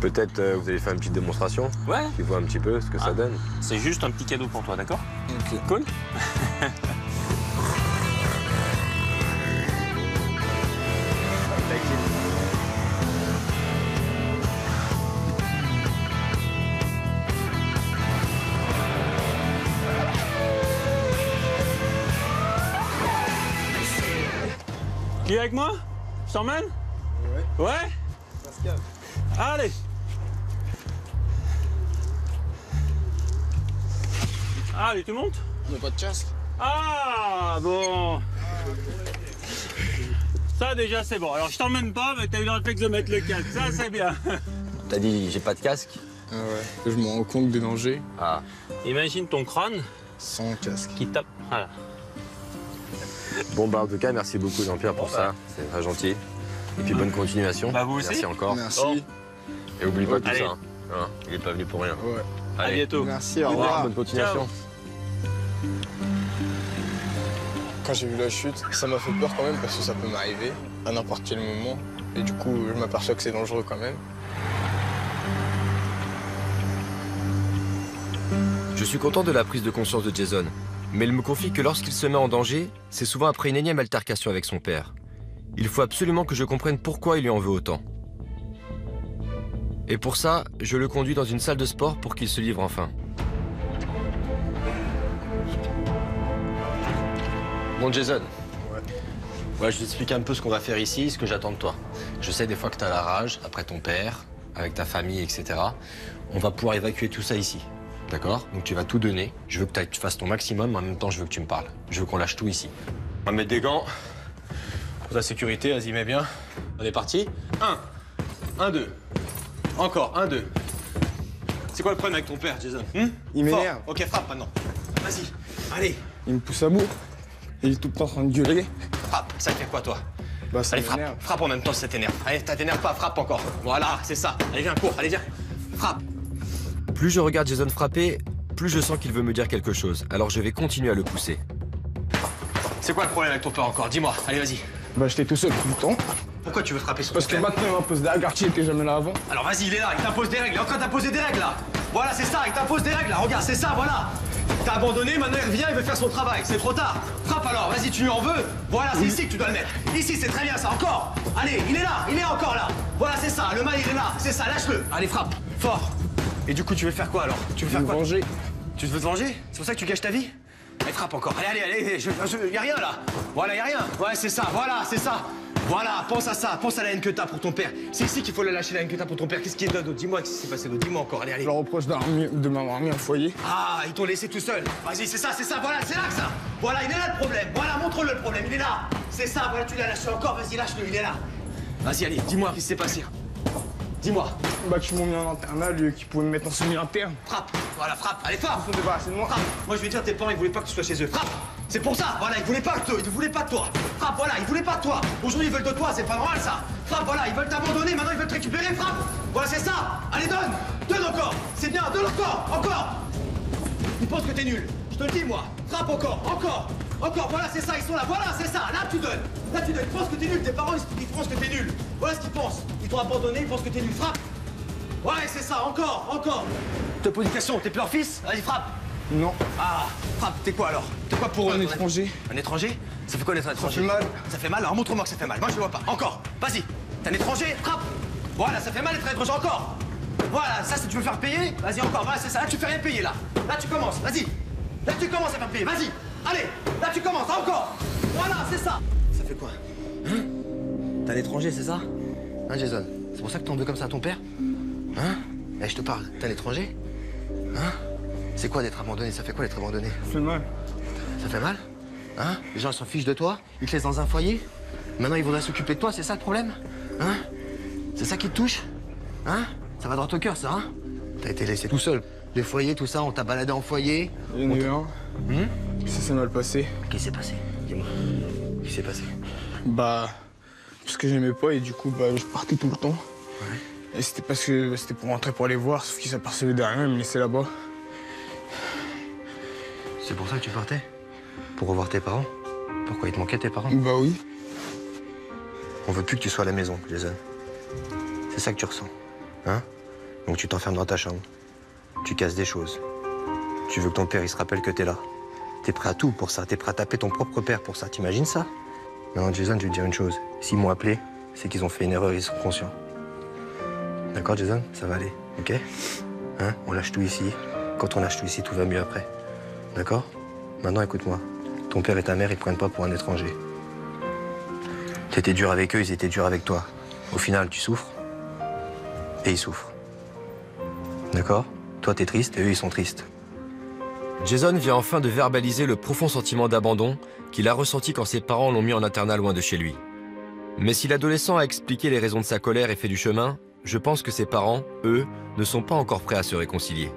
Peut-être vous allez faire une petite démonstration? Ouais. Tu vois un petit peu ce que ça donne. C'est juste un petit cadeau pour toi, d'accord? Ok. Cool. Qui est avec moi? Je t'emmène? Ouais. Ouais? Allez. Allez, tu montes? Il n'y a pas de casque. Ah, bon. Ça, déjà, c'est bon. Alors, je t'emmène pas, mais t'as eu le réflexe de mettre le casque. Ça, c'est bien. T'as dit j'ai pas de casque? Ah ouais. Je me rends compte des dangers. Ah. Imagine ton crâne sans casque qui tape. Voilà. Bon, bah en tout cas, merci beaucoup Jean-Pierre pour ça. C'est très gentil. Et puis bonne continuation. Bah, vous aussi. Merci encore. Merci. Bon. Et oublie pas tout Allez. ça. Hein. Il est pas venu pour rien. Ouais. À bientôt. Merci, au Au revoir, revoir. bonne continuation. Quand j'ai vu la chute, ça m'a fait peur quand même parce que ça peut m'arriver à n'importe quel moment. Et du coup, je m'aperçois que c'est dangereux quand même. Je suis content de la prise de conscience de Jason, mais il me confie que lorsqu'il se met en danger, c'est souvent après une énième altercation avec son père. Il faut absolument que je comprenne pourquoi il lui en veut autant. Et pour ça, je le conduis dans une salle de sport pour qu'il se livre enfin. Bon Jason. Ouais, je t'explique un peu ce qu'on va faire ici, ce que j'attends de toi. Je sais des fois que t'as la rage après ton père, avec ta famille, etc. On va pouvoir évacuer tout ça ici. D'accord? Donc tu vas tout donner. Je veux que tu fasses ton maximum, mais en même temps, je veux que tu me parles. Je veux qu'on lâche tout ici. On va mettre des gants. Pour la sécurité, vas-y, mets bien. On est parti. 1, 2. Encore, 1, 2. C'est quoi le problème avec ton père, Jason? Il m'énerve. Ok, frappe maintenant. Vas-y, allez. Il me pousse à bout. Il est tout le temps en train de gueuler. Frappe, ça te fait quoi, toi? Bah, ça Allez, frappe. m'énerve. Frappe en même temps si ça t'énerve. Allez, t'énerve pas, frappe encore. Voilà, c'est ça. Allez, viens, cours, allez, viens. Frappe. Plus je regarde Jason frapper, plus je sens qu'il veut me dire quelque chose. Alors je vais continuer à le pousser. C'est quoi le problème avec ton père encore? Dis-moi, allez, vas-y. Bah, j'étais tout seul tout le temps. Pourquoi tu veux frapper son Parce que père? maintenant, il m'impose des règles. Il était jamais là avant. Alors vas-y, il est là, il t'impose des règles. Il est en train de t'imposer des règles, là. Voilà, c'est ça, il t'impose des règles, là. Regarde, c'est ça, voilà. T'as abandonné, maintenant il revient, il veut faire son travail. C'est trop tard. Frappe alors, vas-y, tu lui en veux. Voilà, c'est ici que tu dois le mettre. Ici, c'est très bien, ça, encore. Allez, il est encore là. Voilà, c'est ça, le mal, il est là. C'est ça, lâche-le. Allez, frappe, fort. Et du coup, tu veux faire quoi alors? Tu veux faire quoi? Venger. Tu veux te venger? C'est pour ça que tu gâches ta vie? Allez, frappe encore. Allez, y a rien là. Voilà, y a rien. Ouais, c'est ça, voilà, c'est ça. Voilà, pense à ça, pense à la haine que t'as pour ton père. C'est ici qu'il faut la lâcher, la haine que t'as pour ton père. Qu'est-ce qui est d'autre? Dis-moi, qu'est-ce qui s'est passé d'autre? Dis-moi encore, allez. Je leur reproche de m'avoir mis un foyer. Ah, ils t'ont laissé tout seul. Vas-y, c'est ça, voilà, c'est là que ça. Voilà, il est là le problème. Voilà, montre-le le problème, il est là. C'est ça, voilà, tu l'as lâché encore, vas-y, lâche-le, il est là. Vas-y, allez, dis-moi, qu'est-ce qui s'est passé? Dis-moi. Bah, tu m'as mis en internat, lui, qui pouvait me mettre en semi-interne. Frappe, voilà, frappe, allez, frappe. Faut débarrasser de moi. Frappe. Moi, je vais dire, tes parents, ils voulaient pas que tu sois chez eux. Frappe. C'est pour ça, voilà, ils voulaient pas de toi. Frappe, voilà, ils voulaient pas de toi. Aujourd'hui, ils veulent de toi, c'est pas normal, ça. Frappe, voilà, ils veulent t'abandonner, maintenant, ils veulent te récupérer, frappe. Voilà, c'est ça. Allez, donne encore. C'est bien, donne encore. Ils pensent que t'es nul. Je te le dis, moi. Frappe encore, voilà, c'est ça, ils sont là, voilà, c'est ça. Là, tu donnes. Ils pensent que t'es nul. Tes parents, ils pensent que t'es nul. Voilà ce qu'ils pensent. Ils t'ont abandonné, ils pensent que t'es nul. Frappe. Ouais, c'est ça, encore. Je te pose une question, t'es plus leur fils? Vas-y, frappe. Non. Ah, frappe, t'es quoi alors? T'es quoi pour eux? Un étranger. Un étranger? Ça fait quoi d'être un étranger? Ça fait mal. Ça fait mal? Alors montre-moi que ça fait mal. Moi, je le vois pas. Encore. Vas-y. T'es un étranger? Frappe. Voilà, ça fait mal d'être un étranger. Encore. Voilà, ça, tu veux faire payer? Vas-y, encore. Voilà, c'est ça. Là, tu fais rien payer, là. Là, tu commences. Vas-y. Là, tu commences à faire payer. Vas-y. Allez. Là, tu commences. Encore. Voilà, c'est ça. Ça fait quoi? Hein? T'es un étranger, c'est ça? Hein, Jason? C'est pour ça que t'en veux comme ça à ton père? Hein? Eh, je te parle. T'es un étranger? Hein? C'est quoi d'être abandonné? Ça fait quoi d'être abandonné? Ça fait mal. Ça fait mal? Hein? Les gens, ils s'en fichent de toi? Ils te laissent dans un foyer? Maintenant, ils voudraient s'occuper de toi, c'est ça le problème? Hein? C'est ça qui te touche? Hein? Ça va droit au cœur, ça, hein? T'as été laissé tout seul. Les foyers, tout ça, on t'a baladé en foyer. Il y en a eu un. Ça s'est mal passé. Qu'est-ce qui s'est passé? Dis-moi. Qu'est-ce qui s'est passé? Bah, parce que j'aimais pas et du coup, bah, je partais tout le temps. Ouais. Et c'était parce que c'était pour rentrer pour aller voir, sauf qu'ils s'apercevaient derrière, ils me laissaient là-bas. C'est pour ça que tu partais? Pour revoir tes parents? Pourquoi ils te manquaient tes parents? Bah oui. On veut plus que tu sois à la maison, Jason. C'est ça que tu ressens. Hein? Donc tu t'enfermes dans ta chambre. Tu casses des choses. Tu veux que ton père, il se rappelle que t'es là. T'es prêt à tout pour ça. T'es prêt à taper ton propre père pour ça. T'imagines ça? Non, Jason, je vais te dire une chose. S'ils m'ont appelé, c'est qu'ils ont fait une erreur et ils sont conscients. D'accord, Jason? Ça va aller, ok? Hein? On lâche tout ici. Quand on lâche tout ici, tout va mieux après. D'accord? Maintenant, écoute-moi. Ton père et ta mère, ils te prennent pas pour un étranger. T'étais dur avec eux, ils étaient durs avec toi. Au final, tu souffres. Et ils souffrent. D'accord? Toi, t'es triste et eux, ils sont tristes. Jason vient enfin de verbaliser le profond sentiment d'abandon qu'il a ressenti quand ses parents l'ont mis en internat loin de chez lui. Mais si l'adolescent a expliqué les raisons de sa colère et fait du chemin, je pense que ses parents, eux, ne sont pas encore prêts à se réconcilier.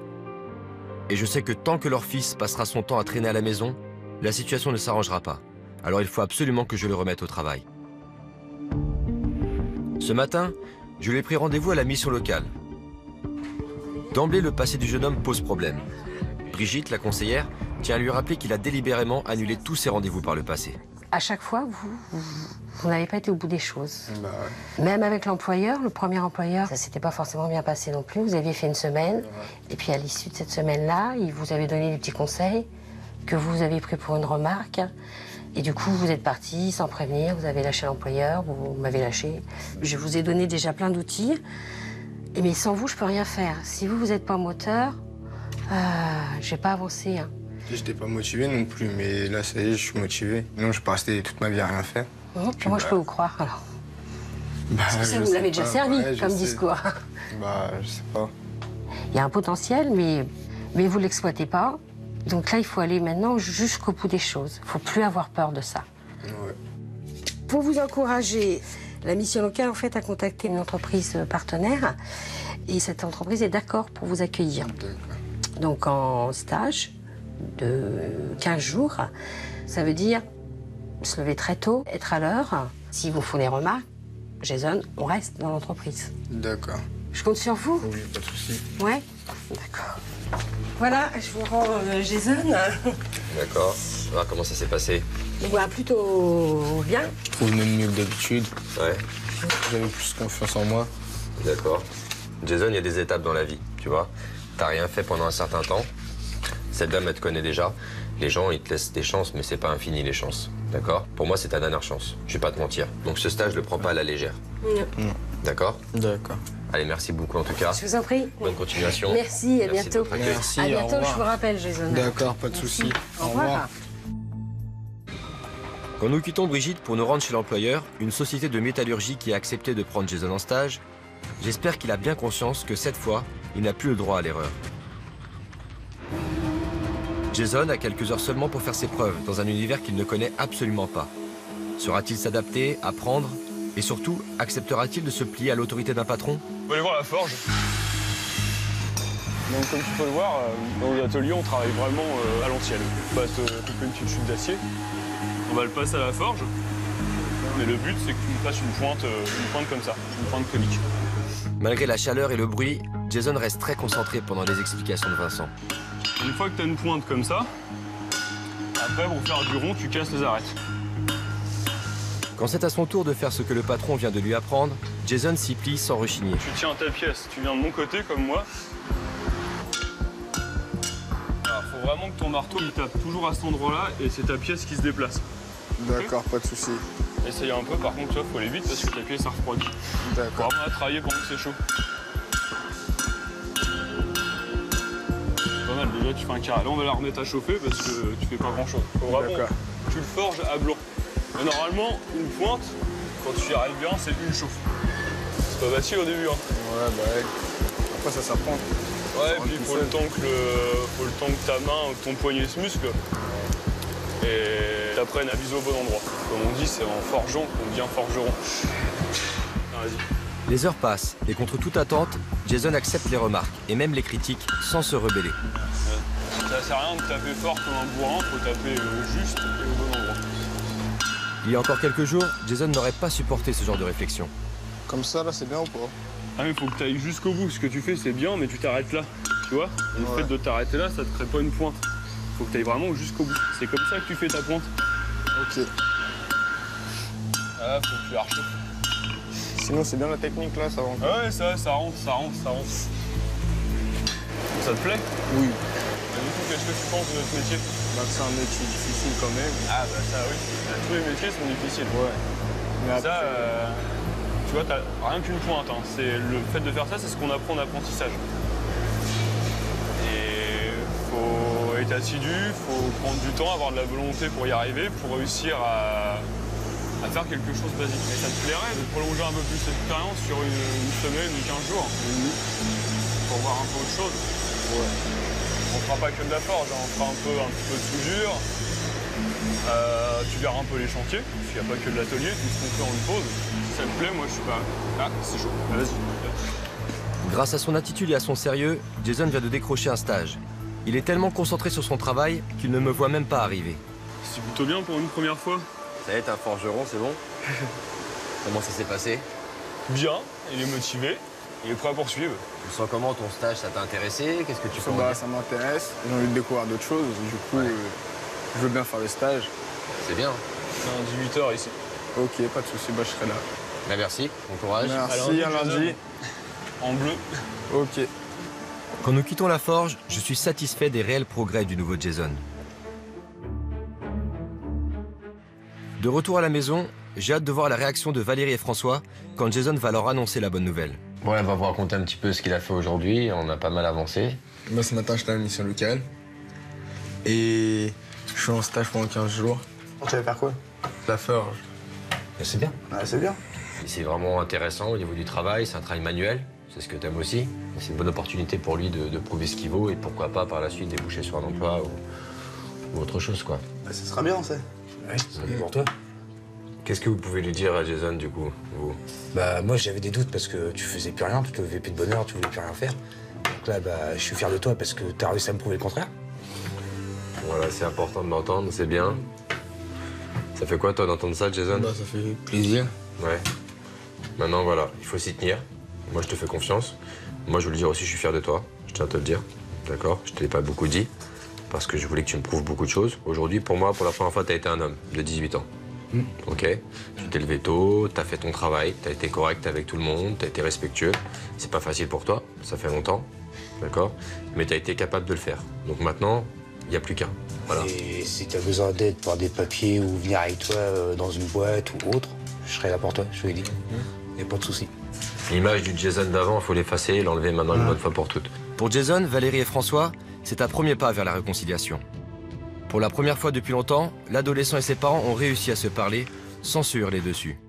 Et je sais que tant que leur fils passera son temps à traîner à la maison, la situation ne s'arrangera pas. Alors il faut absolument que je le remette au travail. Ce matin, je lui ai pris rendez-vous à la mission locale. D'emblée, le passé du jeune homme pose problème. Brigitte, la conseillère, tient à lui rappeler qu'il a délibérément annulé tous ses rendez-vous par le passé. À chaque fois, vous n'avez pas été au bout des choses. Bah ouais. Même avec l'employeur, le premier employeur, ça s'était pas forcément bien passé non plus. Vous aviez fait une semaine, ouais. Et puis à l'issue de cette semaine-là, il vous avait donné des petits conseils que vous avez pris pour une remarque. Et du coup, vous êtes parti sans prévenir, vous avez lâché l'employeur, vous m'avez lâché. Je vous ai donné déjà plein d'outils, mais sans vous, je peux rien faire. Si vous n'êtes pas moteur, je vais pas avancer. Hein. J'étais pas motivé non plus, mais là, ça y est, je suis motivé. Non, je peux rester toute ma vie à rien faire. Moi, je peux vous croire, alors. Parce que ça, vous l'avez déjà servi, ouais, comme discours. Bah, je sais pas. Il y a un potentiel, mais vous ne l'exploitez pas. Donc là, il faut aller maintenant jusqu'au bout des choses. Il ne faut plus avoir peur de ça. Ouais. Pour vous encourager, la mission locale, en fait, a contacté une entreprise partenaire. Et cette entreprise est d'accord pour vous accueillir. Donc en stage de 15 jours, ça veut dire se lever très tôt, être à l'heure. Si vous font des remarques, Jason, on reste dans l'entreprise. D'accord. Je compte sur vous? Oui, pas de souci. Ouais? D'accord. Voilà, je vous rends Jason. D'accord. Alors, comment ça s'est passé? Bah, plutôt bien. Je trouve même mieux que d'habitude. Ouais. J'avais plus confiance en moi. D'accord. Jason, il y a des étapes dans la vie, tu vois. T'as rien fait pendant un certain temps. Cette dame, elle te connaît déjà. Les gens, ils te laissent des chances, mais c'est pas infini, les chances. D'accord? Pour moi, c'est ta dernière chance. Je vais pas te mentir. Donc ce stage, je le prends pas à la légère. Non. D'accord? D'accord. Allez, merci beaucoup en tout cas. Je vous en prie. Bonne continuation. Merci, à Merci de bientôt. votre accueil. Merci, À au bientôt, revoir. je vous rappelle, Jason. D'accord, pas de souci. Au revoir. Quand nous quittons Brigitte pour nous rendre chez l'employeur, une société de métallurgie qui a accepté de prendre Jason en stage, j'espère qu'il a bien conscience que cette fois, il n'a plus le droit à l'erreur. Jason a quelques heures seulement pour faire ses preuves dans un univers qu'il ne connaît absolument pas. Saura-t-il s'adapter, apprendre et surtout, acceptera-t-il de se plier à l'autorité d'un patron? On va aller voir la forge. Donc comme tu peux le voir, dans l'atelier on travaille vraiment à l'ancienne. On passe couper une petite chute d'acier, on va le passer à la forge. Mais le but c'est que tu me fasses une pointe comme ça, une pointe conique. Malgré la chaleur et le bruit, Jason reste très concentré pendant les explications de Vincent. Une fois que tu as une pointe comme ça, après pour faire du rond, tu casses les arêtes. Quand c'est à son tour de faire ce que le patron vient de lui apprendre, Jason s'y plie sans rechigner. Tu tiens ta pièce, tu viens de mon côté comme moi. Alors faut vraiment que ton marteau il tape toujours à cet endroit-là et c'est ta pièce qui se déplace. D'accord, pas de souci. Essaye un peu, par contre, tu vois, faut aller vite parce que ta pièce ça refroidit. D'accord. Faut vraiment la travailler pendant que c'est chaud. Pas mal, déjà tu fais un carré. Là on va la remettre à chauffer parce que tu fais pas grand chose. Faut vraiment, tu le forges à blanc. Mais normalement, une pointe, quand tu y arrives bien, c'est une chauffe. C'est pas facile au début. Hein. Ouais, bah ouais. Après, ça s'apprend. Ouais, et puis il faut le temps que ta main ou que ton poignet se muscle et t'apprennes à viser au bon endroit. Comme on dit, c'est en forgeant qu'on devient forgeron. Ah, vas-y. Les heures passent et contre toute attente, Jason accepte les remarques et même les critiques sans se rebeller. Ça sert à rien de taper fort comme un bourrin, faut taper juste et au bon endroit. Il y a encore quelques jours, Jason n'aurait pas supporté ce genre de réflexion. Comme ça, là, c'est bien ou pas? Ah mais faut que tu ailles jusqu'au bout. Ce que tu fais, c'est bien, mais tu t'arrêtes là. Tu vois? Et le fait de t'arrêter là, ça te crée pas une pointe. Faut que tu ailles vraiment jusqu'au bout. C'est comme ça que tu fais ta pointe. Ok. Ah, faut que tu arches. Sinon, c'est bien la technique, là, ça rentre. Ah ouais, ça rentre. Ça te plaît? Oui. Et du coup, qu'est-ce que tu penses de notre métier? Bah, c'est un métier difficile quand même. Ah bah ça, oui. Tous les métiers sont difficiles. Ouais. Mais après... Ça, tu vois, t'as rien qu'une pointe. Hein. Le fait de faire ça, c'est ce qu'on apprend en apprentissage. Et faut être assidu, faut prendre du temps, avoir de la volonté pour y arriver, pour réussir à faire quelque chose de basique. Mais ça te plairait de prolonger un peu plus l'expérience sur une semaine ou 15 jours pour voir un peu autre chose? Ouais. On fera pas que de la forge, hein. On fera un petit peu de soudure. Tu verras un peu les chantiers, parce qu'il n'y a pas que de l'atelier, tout ce qu'on fait on le pose. Si ça te plaît, moi je suis pas... Ah, c'est chaud, vas-y. Grâce à son attitude et à son sérieux, Jason vient de décrocher un stage. Il est tellement concentré sur son travail qu'il ne me voit même pas arriver. C'est plutôt bien pour une première fois. Ça y est, t'es un forgeron, c'est bon? Comment ça s'est passé? Bien, il est motivé, il est prêt à poursuivre. Tu sens comment ton stage, ça t'a intéressé? Qu'est-ce que tu fais? Bah, ça m'intéresse, j'ai envie de découvrir d'autres choses, du coup, je veux bien faire le stage. C'est bien. C'est un 18h ici. Ok, pas de souci, bah, je serai là. Bah, merci, bon courage. Merci, à lundi. En bleu. Ok. Quand nous quittons la forge, je suis satisfait des réels progrès du nouveau Jason. De retour à la maison, j'ai hâte de voir la réaction de Valérie et François quand Jason va leur annoncer la bonne nouvelle. Ouais, elle va vous raconter un petit peu ce qu'il a fait aujourd'hui. On a pas mal avancé. Moi, ce matin, j'étais à la mission locale. Et je suis en stage pendant 15 jours. Tu vas faire quoi? La forge. C'est bien. Ouais, c'est bien. C'est vraiment intéressant au niveau du travail. C'est un travail manuel. C'est ce que t'aimes aussi. C'est une bonne opportunité pour lui de prouver ce qu'il vaut et pourquoi pas par la suite déboucher sur un emploi ou autre chose, quoi. Bah, ça sera bien, ça. Ouais, c'est bien pour toi. Qu'est-ce que vous pouvez lui dire à Jason, du coup, vous? Bah, moi, j'avais des doutes parce que tu faisais plus rien, tu te levais plus de bonne heure, tu voulais plus rien faire. Donc là, bah, je suis fier de toi parce que t'as réussi à me prouver le contraire. Voilà, c'est important de m'entendre, c'est bien. Ça fait quoi, toi, d'entendre ça, Jason? Bah, ça fait plaisir. Ouais. Maintenant, voilà, il faut s'y tenir. Moi, je te fais confiance. Moi, je veux le dire aussi, je suis fier de toi. Je tiens à te le dire. D'accord? Je te l'ai pas beaucoup dit parce que je voulais que tu me prouves beaucoup de choses. Aujourd'hui, pour moi, pour la première fois, tu as été un homme de 18 ans. Ok? Tu t'es levé tôt, tu as fait ton travail, tu as été correct avec tout le monde, tu as été respectueux. C'est pas facile pour toi, ça fait longtemps. D'accord? Mais tu as été capable de le faire. Donc maintenant, il n'y a plus qu'un. Voilà. Et si tu as besoin d'aide pour des papiers ou venir avec toi dans une boîte ou autre, je serai là pour toi, je te l'ai dit. Il n'y a pas de souci. L'image du Jason d'avant, il faut l'effacer et l'enlever maintenant une bonne fois pour toutes. Pour Jason, Valérie et François, c'est un premier pas vers la réconciliation. Pour la première fois depuis longtemps, l'adolescent et ses parents ont réussi à se parler sans se hurler dessus.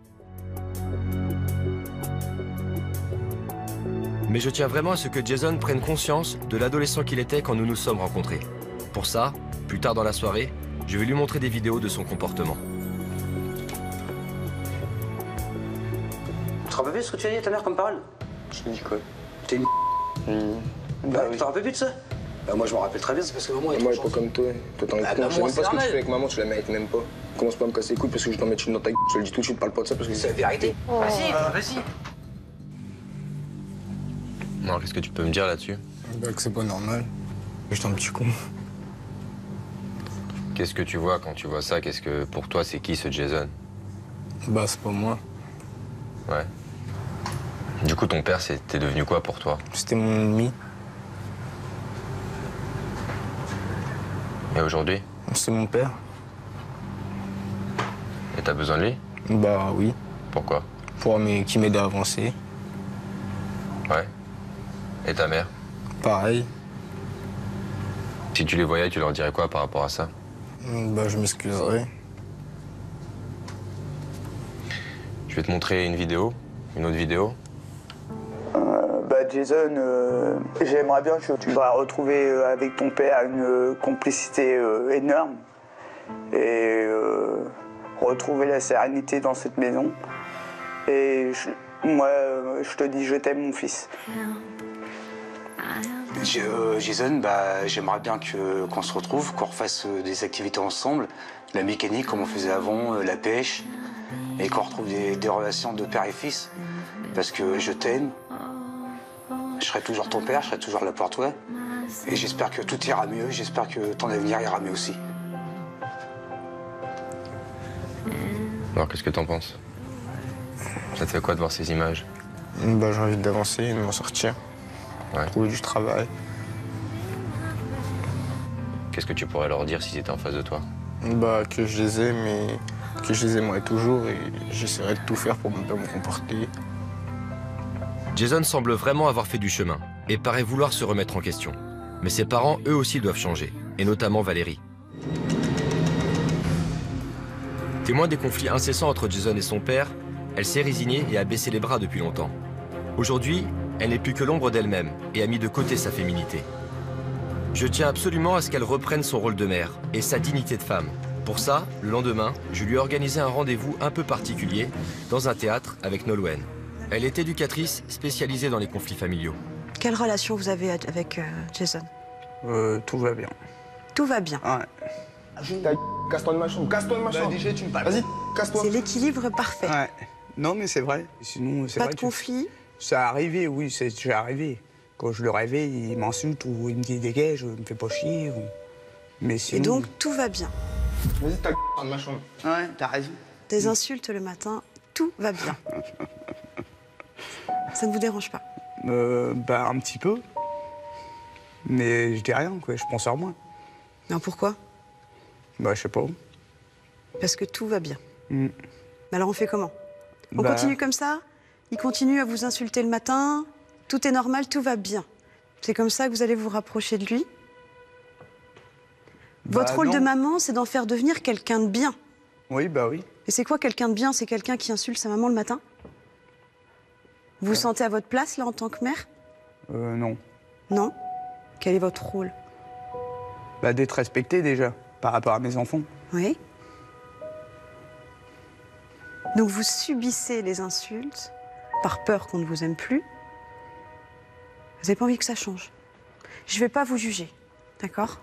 Mais je tiens vraiment à ce que Jason prenne conscience de l'adolescent qu'il était quand nous nous sommes rencontrés. Pour ça, plus tard dans la soirée, je vais lui montrer des vidéos de son comportement. Tu te rappelles plus ce que tu as dit à ta mère comme parole? Je te dis quoi? T'es une Bah, tu te rappelles plus de ça? Bah moi je m'en rappelle très bien, c'est parce que maman est moi, pas comme toi. Toi, t'en es con. Je sais même pas ce que tu fais avec maman, tu la mérites même pas. Commence pas à me casser les couilles parce que je t'en mets une dans ta gueule. Je te le dis tout de suite, parle pas de ça parce que c'est la vérité. Vas-y, vas-y. Non, qu'est-ce que tu peux me dire là-dessus? Bah, que c'est pas normal. J'étais un petit con. Qu'est-ce que tu vois quand tu vois ça? Qu'est-ce que, pour toi, c'est qui ce Jason? Bah, c'est pas moi. Ouais. Du coup, ton père, c'était devenu quoi pour toi? C'était mon ennemi. Et aujourd'hui? C'est mon père. Et t'as besoin de lui? Bah oui. Pourquoi? Qui m'aide à avancer. Ouais. Et ta mère? Pareil. Si tu les voyais, tu leur dirais quoi par rapport à ça? Bah, je m'excuserais. Je vais te montrer une vidéo, une autre vidéo. Bah Jason, j'aimerais bien que tu vas retrouver avec ton père une complicité énorme et retrouver la sérénité dans cette maison. Et moi, je te dis, je t'aime, mon fils. Jason, bah, j'aimerais bien qu'on se retrouve, qu'on refasse des activités ensemble, la mécanique comme on faisait avant, la pêche, et qu'on retrouve des relations de père et fils, parce que je t'aime, je serai toujours ton père, je serai toujours là pour toi, et j'espère que tout ira mieux, j'espère que ton avenir ira mieux aussi. Alors, qu'est-ce que t'en penses? Ça te fait quoi de voir ces images? Bah, j'ai envie d'avancer, de m'en sortir. Ouais. Trouver du travail. Qu'est-ce que tu pourrais leur dire s'ils étaient en face de toi? Bah, que je les aime et que je les aimerai toujours et j'essaierai de tout faire pour bien me comporter. Jason semble vraiment avoir fait du chemin et paraît vouloir se remettre en question. Mais ses parents, eux aussi, doivent changer, et notamment Valérie. Témoin des conflits incessants entre Jason et son père, elle s'est résignée et a baissé les bras depuis longtemps. Aujourd'hui, elle n'est plus que l'ombre d'elle-même et a mis de côté sa féminité. Je tiens absolument à ce qu'elle reprenne son rôle de mère et sa dignité de femme. Pour ça, le lendemain, je lui ai organisé un rendez-vous un peu particulier dans un théâtre avec Nolwenn. Elle est éducatrice spécialisée dans les conflits familiaux. Quelle relation vous avez avec Jason? Tout va bien. Tout va bien. Ouais. Casse-toi de ma chambre, casse-toi de ma chambre. déjà, tu me parles. Vas-y, casse-toi. C'est l'équilibre parfait. Ouais. Non, mais c'est vrai. Sinon, c'est Pas vrai de conflit? Ça arrivé, oui, c'est déjà arrivé. Quand je le réveille, il m'insulte ou il me dit dégage, me fais pas chier. Mais sinon... Et donc, tout va bien. Vas-y, ta de ma chambre. Ouais, t'as raison. Des insultes le matin, tout va bien. Ça ne vous dérange pas? Bah, un petit peu. Mais je dis rien, quoi. Je pense à moi. Non, pourquoi? Bah, je sais pas. Parce que tout va bien. Mais alors, on fait comment? On continue comme ça? Il continue à vous insulter le matin? Tout est normal, tout va bien. C'est comme ça que vous allez vous rapprocher de lui? Votre rôle de maman, c'est d'en faire devenir quelqu'un de bien. Oui, bah oui. Et c'est quoi quelqu'un de bien? C'est quelqu'un qui insulte sa maman le matin? Vous vous sentez à votre place, là, en tant que mère? Non. Non? Quel est votre rôle? Bah, d'être respecté, déjà, par rapport à mes enfants. Oui. Donc vous subissez les insultes par peur qu'on ne vous aime plus. Vous n'avez pas envie que ça change. Je ne vais pas vous juger, d'accord?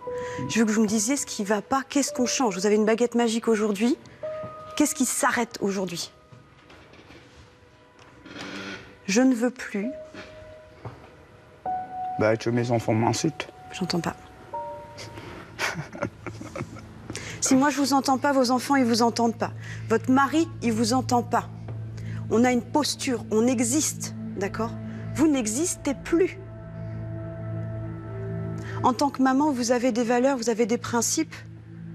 Je veux que vous me disiez ce qui ne va pas, qu'est-ce qu'on change? Vous avez une baguette magique aujourd'hui. Qu'est-ce qui s'arrête aujourd'hui? Je ne veux plus. Bah, que mes enfants m'insultent. J'entends pas. Si moi je vous entends pas, vos enfants ils vous entendent pas. Votre mari il vous entend pas. On a une posture, on existe, d'accord? Vous n'existez plus. En tant que maman, vous avez des valeurs, vous avez des principes.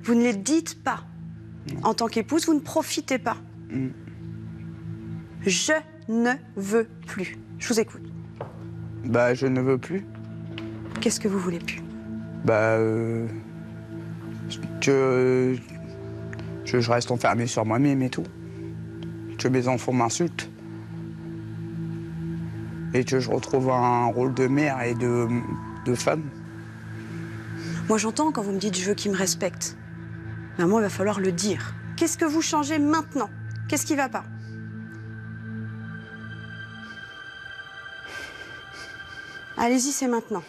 Vous ne les dites pas. En tant qu'épouse, vous ne profitez pas. Je ne veux plus. Je vous écoute. Bah, je ne veux plus. Qu'est-ce que vous voulez plus? Bah, que je reste enfermé sur moi-même et tout. Que mes enfants m'insultent. Et que je retrouve un rôle de mère et de femme. Moi, j'entends quand vous me dites « je veux qu'il me respecte ». Mais à moi, il va falloir le dire. Qu'est-ce que vous changez maintenant? Qu'est-ce qui ne va pas? Allez-y, c'est maintenant.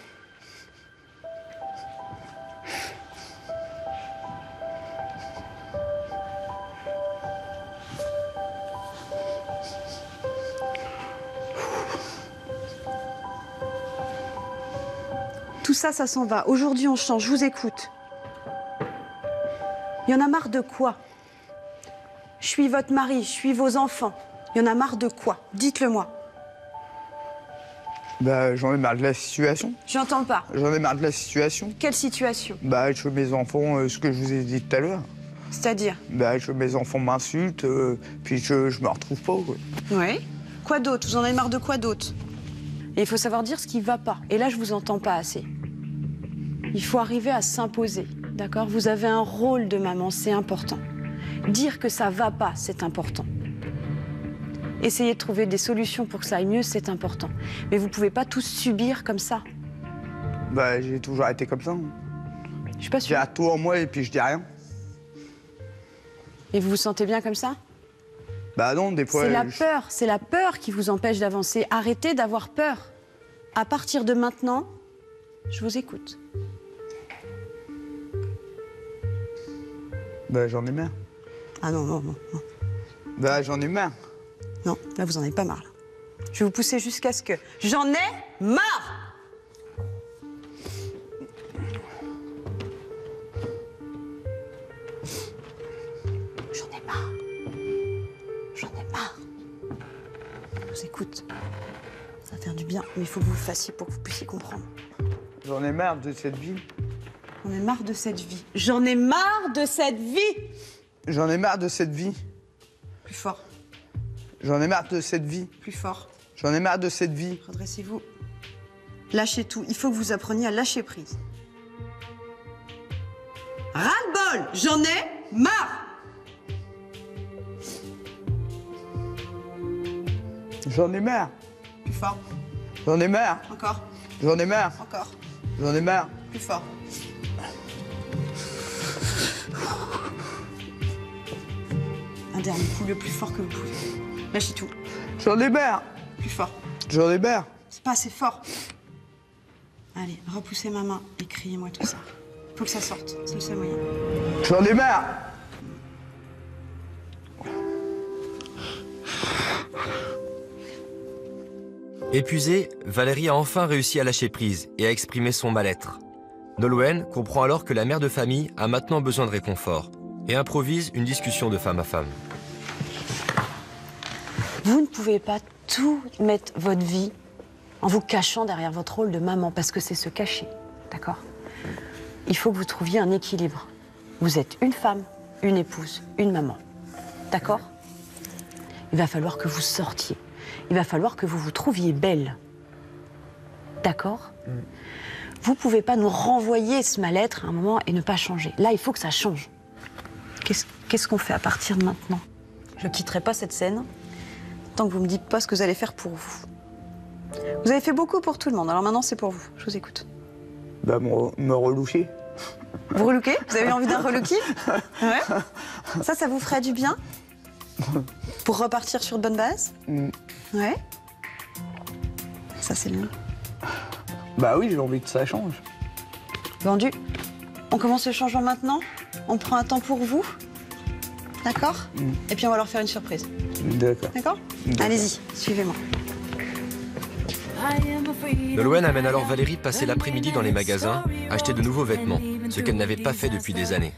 Tout ça, ça s'en va. Aujourd'hui, on change. Je vous écoute. Il y en a marre de quoi? Je suis votre mari, je suis vos enfants. Il y en a marre de quoi? Dites-le-moi. Bah, j'en ai marre de la situation. J'entends pas. J'en ai marre de la situation. Quelle situation? Bah, que mes enfants, ce que je vous ai dit tout à l'heure. C'est-à-dire? Bah, que mes enfants m'insultent, puis que je me retrouve pas. Quoi. Oui. Quoi d'autre? Vous en avez marre de quoi d'autre? Et il faut savoir dire ce qui va pas. Et là, je vous entends pas assez. Il faut arriver à s'imposer, d'accord? Vous avez un rôle de maman, c'est important. Dire que ça va pas, c'est important. Essayer de trouver des solutions pour que ça aille mieux, c'est important. Mais vous pouvez pas tous subir comme ça. Bah, j'ai toujours été comme ça. Je suis pas sûre. J'ai tout en moi et puis je dis rien. Et vous vous sentez bien comme ça? Bah non, des fois... C'est la peur qui vous empêche d'avancer. Arrêtez d'avoir peur. À partir de maintenant, je vous écoute. Bah, j'en ai marre. Ah non, non, non. Bah, j'en ai marre. Non, là, vous en avez pas marre. Là. Je vais vous pousser jusqu'à ce que... J'en ai marre! J'en ai marre. J'en ai marre. Je vous écoute. Ça va faire du bien, mais il faut que vous le fassiez pour que vous puissiez comprendre. J'en ai marre de cette vie. J'en ai marre de cette vie. J'en ai marre de cette vie! J'en ai marre de cette vie. Plus fort. J'en ai marre de cette vie. Plus fort. J'en ai marre de cette vie. Redressez-vous. Lâchez tout. Il faut que vous appreniez à lâcher prise. Ras-le-bol! J'en ai marre! J'en ai marre. Plus fort. J'en ai marre. Encore. J'en ai marre. Encore. J'en ai marre. Plus fort. Un dernier coup, le plus fort que vous pouvez. Lâchez tout. J'en ai marre. Plus fort. J'en ai marre. C'est pas assez fort. Allez, repoussez ma main et criez-moi tout ça. Faut que ça sorte, c'est le seul moyen. J'en ai marre. Épuisée, Valérie a enfin réussi à lâcher prise et à exprimer son mal-être. Nolwenn comprend alors que la mère de famille a maintenant besoin de réconfort et improvise une discussion de femme à femme. Vous ne pouvez pas tout mettre votre vie en vous cachant derrière votre rôle de maman, parce que c'est se cacher, d'accord? Il faut que vous trouviez un équilibre. Vous êtes une femme, une épouse, une maman, d'accord? Il va falloir que vous sortiez. Il va falloir que vous vous trouviez belle, d'accord? Vous ne pouvez pas nous renvoyer ce mal-être à un moment et ne pas changer. Là, il faut que ça change. Qu'est-ce qu'on fait à partir de maintenant? Je ne quitterai pas cette scène tant que vous ne me dites pas ce que vous allez faire pour vous. Vous avez fait beaucoup pour tout le monde, alors maintenant c'est pour vous. Je vous écoute. Bah, me relooker. Vous relooker? Vous avez envie d'un relooking? Ouais. Ça vous ferait du bien? Pour repartir sur de bonnes bases? Ouais. Ça, c'est mieux. Bah oui, j'ai envie que ça change. Vendu. On commence le changement maintenant? On prend un temps pour vous? D'accord? Et puis on va leur faire une surprise. D'accord. D'accord? Allez-y, suivez-moi. Nolwenn amène alors Valérie passer l'après-midi dans les magasins, acheter de nouveaux vêtements, ce qu'elle n'avait pas fait depuis des années.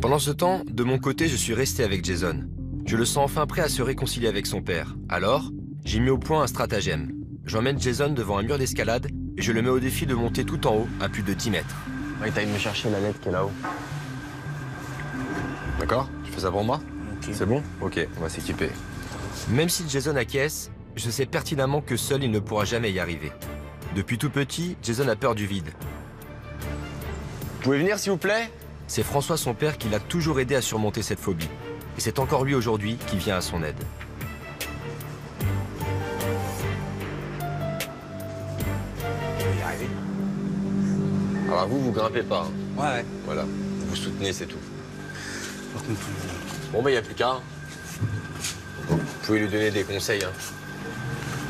Pendant ce temps, de mon côté, je suis resté avec Jason. Je le sens enfin prêt à se réconcilier avec son père. Alors, j'ai mis au point un stratagème. J'emmène Jason devant un mur d'escalade et je le mets au défi de monter tout en haut à plus de 10 mètres. Ouais, t'as de me chercher la lettre qui est là-haut. D'accord? Tu fais ça pour moi? Okay. C'est bon? Ok, on va s'équiper. Même si Jason acquiesce, je sais pertinemment que seul il ne pourra jamais y arriver. Depuis tout petit, Jason a peur du vide. Vous pouvez venir s'il vous plaît? C'est François, son père, qui l'a toujours aidé à surmonter cette phobie. Et c'est encore lui aujourd'hui qui vient à son aide. Je vais y arriver. Alors vous grimpez pas. Hein. Ouais. Voilà, vous soutenez, c'est tout. Bon, bah, il n'y a plus qu'à. Vous pouvez lui donner des conseils. Hein.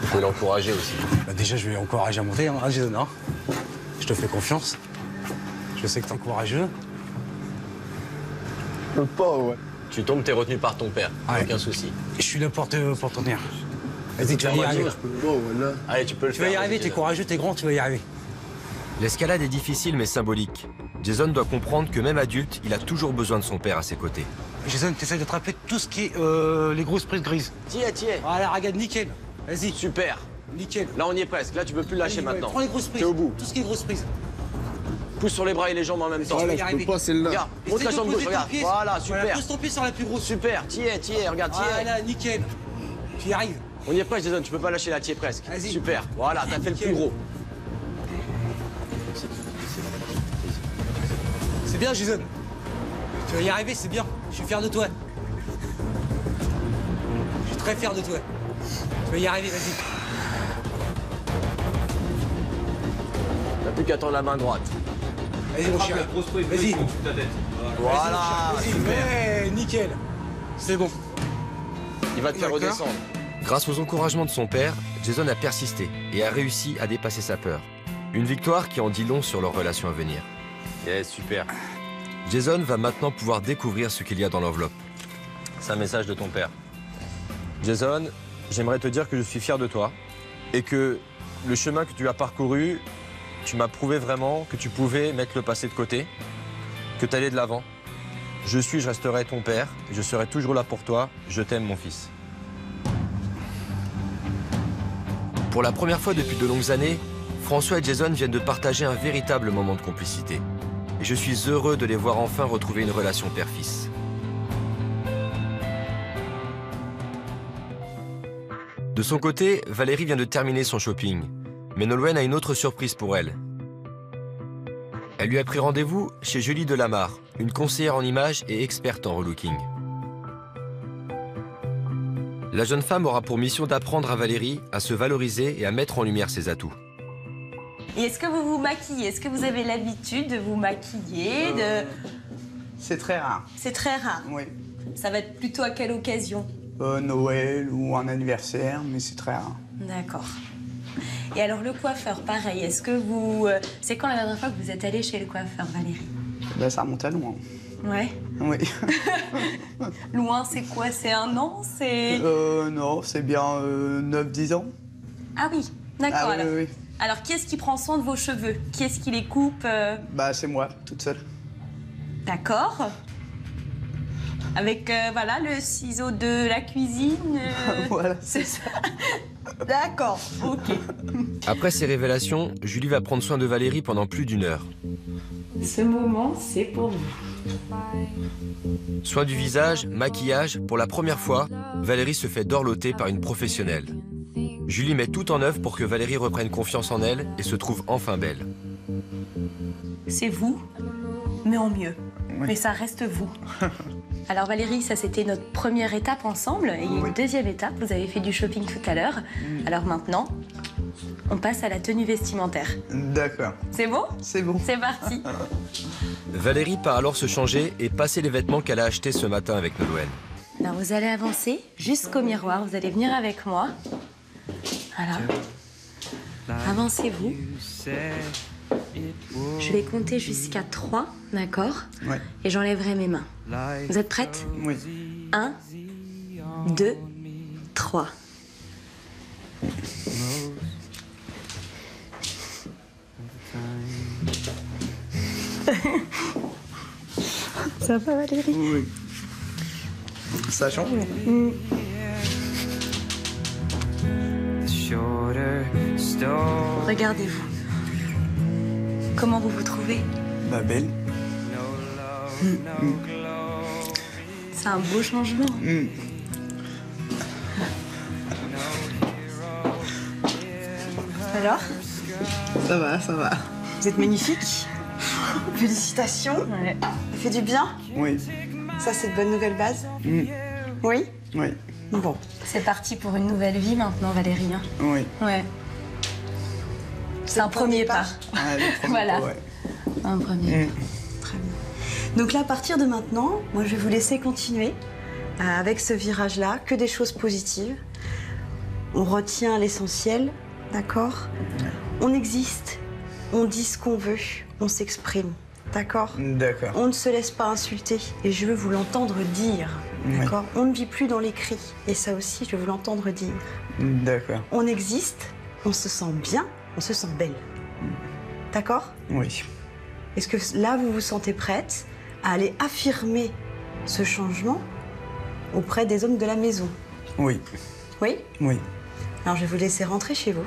Vous pouvez l'encourager aussi. Bah déjà, je vais l'encourager à monter, hein, Jason. Hein. Je te fais confiance. Je sais que t'es courageux. Je peux pas, ouais. Tu tombes, t'es retenu par ton père. Ouais. Aucun souci. Je suis là pour t'en tenir. Vas-y, tu vas y arriver. Allez, tu peux le faire. Tu vas y arriver, t'es courageux, t'es grand, tu vas y arriver. L'escalade est difficile mais symbolique. Jason doit comprendre que même adulte, il a toujours besoin de son père à ses côtés. Jason, t'essayes d'attraper tout ce qui est les grosses prises grises. Tiens. Voilà, regarde, nickel. Vas-y. Super. Nickel. Là, on y est presque. Là, tu peux plus lâcher maintenant. Prends les grosses prises. T'es au bout. Tout ce qui est grosses prises. Pousse sur les bras et les jambes en même temps. Voilà, je peux pas celle-là. Regarde, monte la jambe gauche, regarde. Voilà, super. Voilà, pose ton pied sur la plus grosse. Super, tiens, regarde, tiens. Voilà, nickel. Tu y arrives. On y est presque, Jason, tu peux pas lâcher la tiens presque. Vas-y. Super, voilà, t'as fait le plus gros. C'est bien, Jason. Tu vas y arriver, c'est bien. Je suis fier de toi. Je suis très fier de toi. Tu vas y arriver, vas-y. T'as plus qu'à tendre la main droite. Vas-y, mon chien. Vas-y. Voilà, super. Ouais, nickel. C'est bon. Il va te faire redescendre. Grâce aux encouragements de son père, Jason a persisté et a réussi à dépasser sa peur. Une victoire qui en dit long sur leur relation à venir. Yes, super. Jason va maintenant pouvoir découvrir ce qu'il y a dans l'enveloppe. C'est un message de ton père. Jason, j'aimerais te dire que je suis fier de toi et que le chemin que tu as parcouru, tu m'as prouvé vraiment que tu pouvais mettre le passé de côté, que tu allais de l'avant. Je resterai ton père, je serai toujours là pour toi. Je t'aime, mon fils. Pour la première fois depuis de longues années, François et Jason viennent de partager un véritable moment de complicité. Et je suis heureux de les voir enfin retrouver une relation père-fils. De son côté, Valérie vient de terminer son shopping. Mais Nolwenn a une autre surprise pour elle. Elle lui a pris rendez-vous chez Julie Delamarre, une conseillère en images et experte en relooking. La jeune femme aura pour mission d'apprendre à Valérie à se valoriser et à mettre en lumière ses atouts. Et est-ce que vous vous maquillez? Est-ce que vous avez l'habitude de vous maquiller C'est très rare. C'est très rare? Oui. Ça va être plutôt à quelle occasion? Noël ou un anniversaire, mais c'est très rare. D'accord. Et alors le coiffeur, pareil, est-ce que vous... C'est quand la dernière fois que vous êtes allée chez le coiffeur, Valérie? Ben, ça remonte à loin. Ouais. Oui. Loin, c'est quoi? C'est un an? C'est... Non, c'est bien 9-10 ans. Ah oui, d'accord. Ah, alors. oui. Alors, qui est-ce qui prend soin de vos cheveux? Qui est-ce qui les coupe? Bah, c'est moi, toute seule. D'accord. Avec, voilà, le ciseau de la cuisine. Voilà. C'est ça. D'accord, ok. Après ces révélations, Julie va prendre soin de Valérie pendant plus d'1 heure. Ce moment, c'est pour vous. Soin du visage, maquillage, pour la première fois, Valérie se fait dorloter par une professionnelle. Julie met tout en œuvre pour que Valérie reprenne confiance en elle et se trouve enfin belle. C'est vous, mais en mieux. Oui. Mais ça reste vous. Alors Valérie, ça c'était notre première étape ensemble. Et il y a une deuxième étape, vous avez fait du shopping tout à l'heure. Alors maintenant, on passe à la tenue vestimentaire. D'accord. C'est bon? C'est bon. C'est parti. Valérie part alors se changer et passer les vêtements qu'elle a achetés ce matin avec Nolwenn. Alors vous allez avancer jusqu'au miroir, vous allez venir avec moi. Voilà. Avancez-vous. Je vais compter jusqu'à 3, d'accord? Ouais. Et j'enlèverai mes mains. Vous êtes prêtes? Oui. 1, 2, 3. Ça va, Valérie? Oui. Ça change? Regardez-vous. Comment vous vous trouvez? Bah, belle. C'est un beau changement. Alors? Ça va, ça va. Vous êtes magnifique. Félicitations. Ouais. Ça fait du bien? Oui. Ça, c'est de bonnes nouvelles bases? Oui? Oui. Bon. C'est parti pour une nouvelle vie maintenant, Valérie. Hein. Oui. Ouais. C'est un premier pas. Le premier Voilà. pas, ouais. Un premier. Très bien. Donc là, à partir de maintenant, moi, je vais vous laisser continuer avec ce virage-là, que des choses positives. On retient l'essentiel, d'accord? On existe, on dit ce qu'on veut, on s'exprime, d'accord? D'accord. On ne se laisse pas insulter, et je veux vous l'entendre dire, d'accord? On ne vit plus dans les cris, et ça aussi, je veux vous l'entendre dire. D'accord. On existe, on se sent bien, on se sent belle. D'accord? Oui. Est-ce que là, vous vous sentez prête à aller affirmer ce changement auprès des hommes de la maison? Oui. Oui? Oui. Alors, je vais vous laisser rentrer chez vous.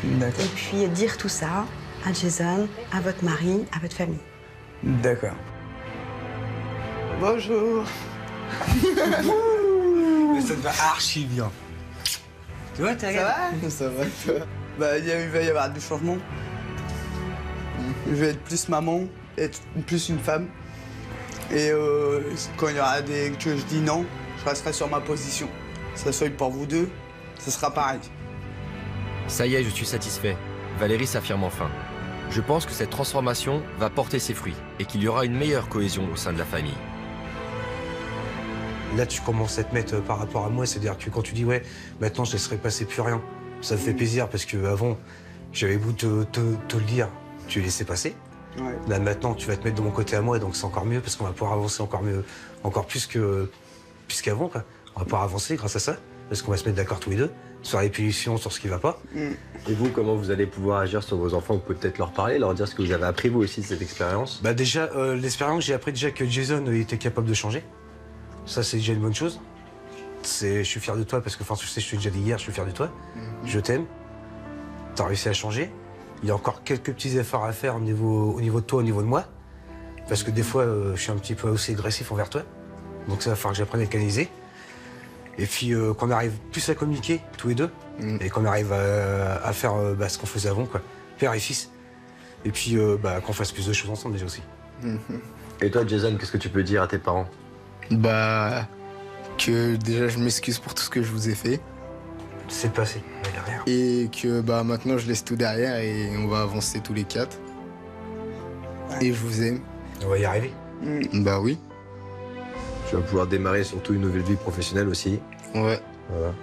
D'accord. Et puis dire tout ça à Jason, à votre mari, à votre famille. D'accord. Bonjour. Mais ça te va archi bien. Tu vois, t'as Ça va? Ça va, toi? Bah, il va y avoir des changements. Je vais être plus maman, être plus une femme. Et quand il y aura des que je dis non, je resterai sur ma position. Ça soit pour vous deux, ce sera pareil. Ça y est, je suis satisfait. Valérie s'affirme enfin. Je pense que cette transformation va porter ses fruits et qu'il y aura une meilleure cohésion au sein de la famille. Là, tu commences à te mettre par rapport à moi, c'est-à-dire que quand tu dis ouais, maintenant je laisserai passer plus rien, ça me fait plaisir parce que avant, j'avais beau te le dire, tu laissais passer. Ouais. Là maintenant, tu vas te mettre de mon côté à moi, donc c'est encore mieux parce qu'on va pouvoir avancer encore mieux, encore plus qu'avant, quoi. On va pouvoir avancer grâce à ça, parce qu'on va se mettre d'accord tous les deux sur les punitions, sur ce qui va pas. Et vous, comment vous allez pouvoir agir sur vos enfants? Vous pouvez peut-être leur parler, leur dire ce que vous avez appris vous aussi de cette expérience? Bah déjà, l'expérience, j'ai appris déjà que Jason était capable de changer. Ça, c'est déjà une bonne chose. Je suis fier de toi parce que, enfin, tu sais, je te l'ai déjà dit hier, je suis fier de toi. Je t'aime. T'as réussi à changer. Il y a encore quelques petits efforts à faire au niveau de toi, au niveau de moi. Parce que des fois, je suis un petit peu aussi agressif envers toi. Donc ça va falloir que j'apprenne à le canaliser. Et puis qu'on arrive plus à communiquer, tous les deux. Et qu'on arrive à faire ce qu'on faisait avant, quoi. Père et fils. Et puis qu'on fasse plus de choses ensemble déjà aussi. Et toi, Jason, qu'est-ce que tu peux dire à tes parents? Bah, que déjà je m'excuse pour tout ce que je vous ai fait. C'est passé, mais derrière. Et que bah maintenant je laisse tout derrière et on va avancer tous les quatre. Ouais. Et je vous aime. On va y arriver. Bah oui. Tu vas pouvoir démarrer surtout une nouvelle vie professionnelle aussi. Ouais. Voilà.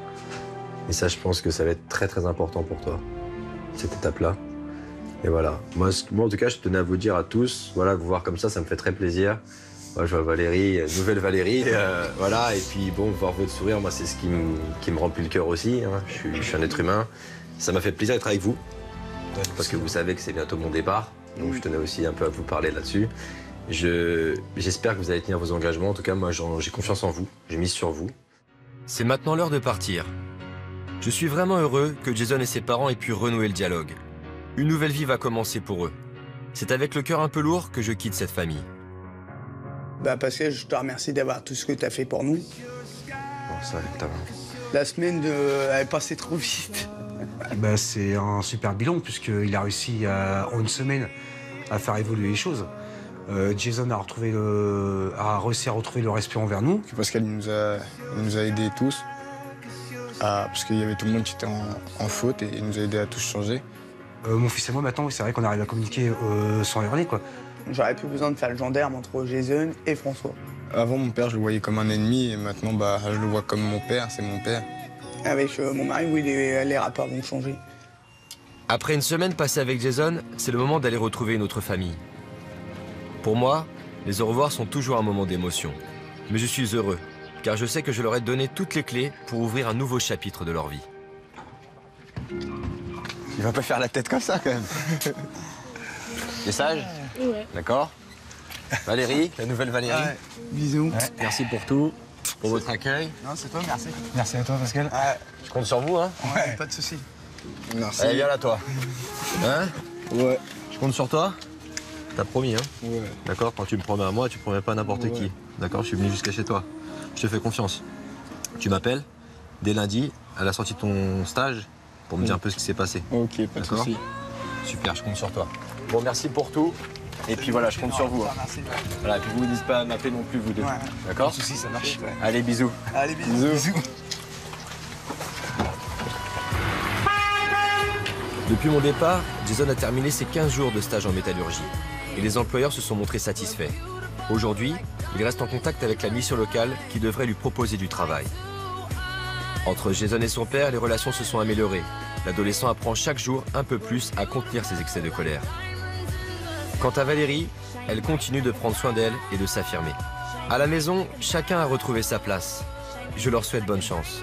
Et ça, je pense que ça va être très très important pour toi, cette étape-là. Et voilà. Moi, en tout cas, je tenais à vous dire à tous, voilà, vous voir comme ça me fait très plaisir. Moi, je vois Valérie, nouvelle Valérie, voilà. Et puis bon, voir votre sourire, moi, c'est ce qui me remplit le cœur aussi. Hein. Je suis un être humain. Ça m'a fait plaisir d'être avec vous, parce que vous savez que c'est bientôt mon départ. Donc, je tenais aussi un peu à vous parler là-dessus. J'espère que vous allez tenir vos engagements. En tout cas, moi, j'ai confiance en vous. J'ai mise sur vous. C'est maintenant l'heure de partir. Je suis vraiment heureux que Jason et ses parents aient pu renouer le dialogue. Une nouvelle vie va commencer pour eux. C'est avec le cœur un peu lourd que je quitte cette famille. Bah parce que je te remercie d'avoir tout ce que tu as fait pour nous. Bon, ça, la semaine elle est passée trop vite. Bah, c'est un super bilan puisqu'il a réussi en une semaine à faire évoluer les choses. Jason a réussi à retrouver le respect envers nous. Parce qu'elle nous a aidés tous. Parce qu'il y avait tout le monde qui était en faute et il nous a aidés à tous changer. Mon fils et moi maintenant, c'est vrai qu'on arrive à communiquer sans hurler, quoi. J'aurais plus besoin de faire le gendarme entre Jason et François. Avant, mon père, je le voyais comme un ennemi et maintenant, bah, je le vois comme mon père, c'est mon père. Avec mon mari, oui, les rapports vont changer. Après une semaine passée avec Jason, c'est le moment d'aller retrouver notre famille. Pour moi, les au revoir sont toujours un moment d'émotion. Mais je suis heureux, car je sais que je leur ai donné toutes les clés pour ouvrir un nouveau chapitre de leur vie. Il va pas faire la tête comme ça, quand même. T'es sage? Ouais. D'accord. Valérie, la nouvelle Valérie. Ouais. Bisous. Ouais. Merci pour tout, pour votre accueil. Non, c'est toi, merci. Merci à toi, Pascal. Ouais. Je compte sur vous, hein. Ouais, pas de soucis. Merci. Allez, viens là, toi. Hein? Ouais. Je compte sur toi. T'as promis, hein? Ouais. D'accord? Quand tu me promets à moi, tu promets pas à n'importe qui. D'accord? Je suis venu jusqu'à chez toi. Je te fais confiance. Tu m'appelles dès lundi, à la sortie de ton stage, pour me dire un peu ce qui s'est passé. Ok, pas de soucis. Super, je compte sur toi. Bon, merci pour tout. Et puis voilà, je compte sur vous. Hein. Voilà, et puis vous ne dites pas à m'appeler non plus, vous deux. Ouais. D'accord? Pas de soucis, ça marche. Allez, bisous. Allez, bisous. Depuis mon départ, Jason a terminé ses 15 jours de stage en métallurgie. Et les employeurs se sont montrés satisfaits. Aujourd'hui, il reste en contact avec la mission locale qui devrait lui proposer du travail. Entre Jason et son père, les relations se sont améliorées. L'adolescent apprend chaque jour un peu plus à contenir ses excès de colère. Quant à Valérie, elle continue de prendre soin d'elle et de s'affirmer. À la maison, chacun a retrouvé sa place. Je leur souhaite bonne chance.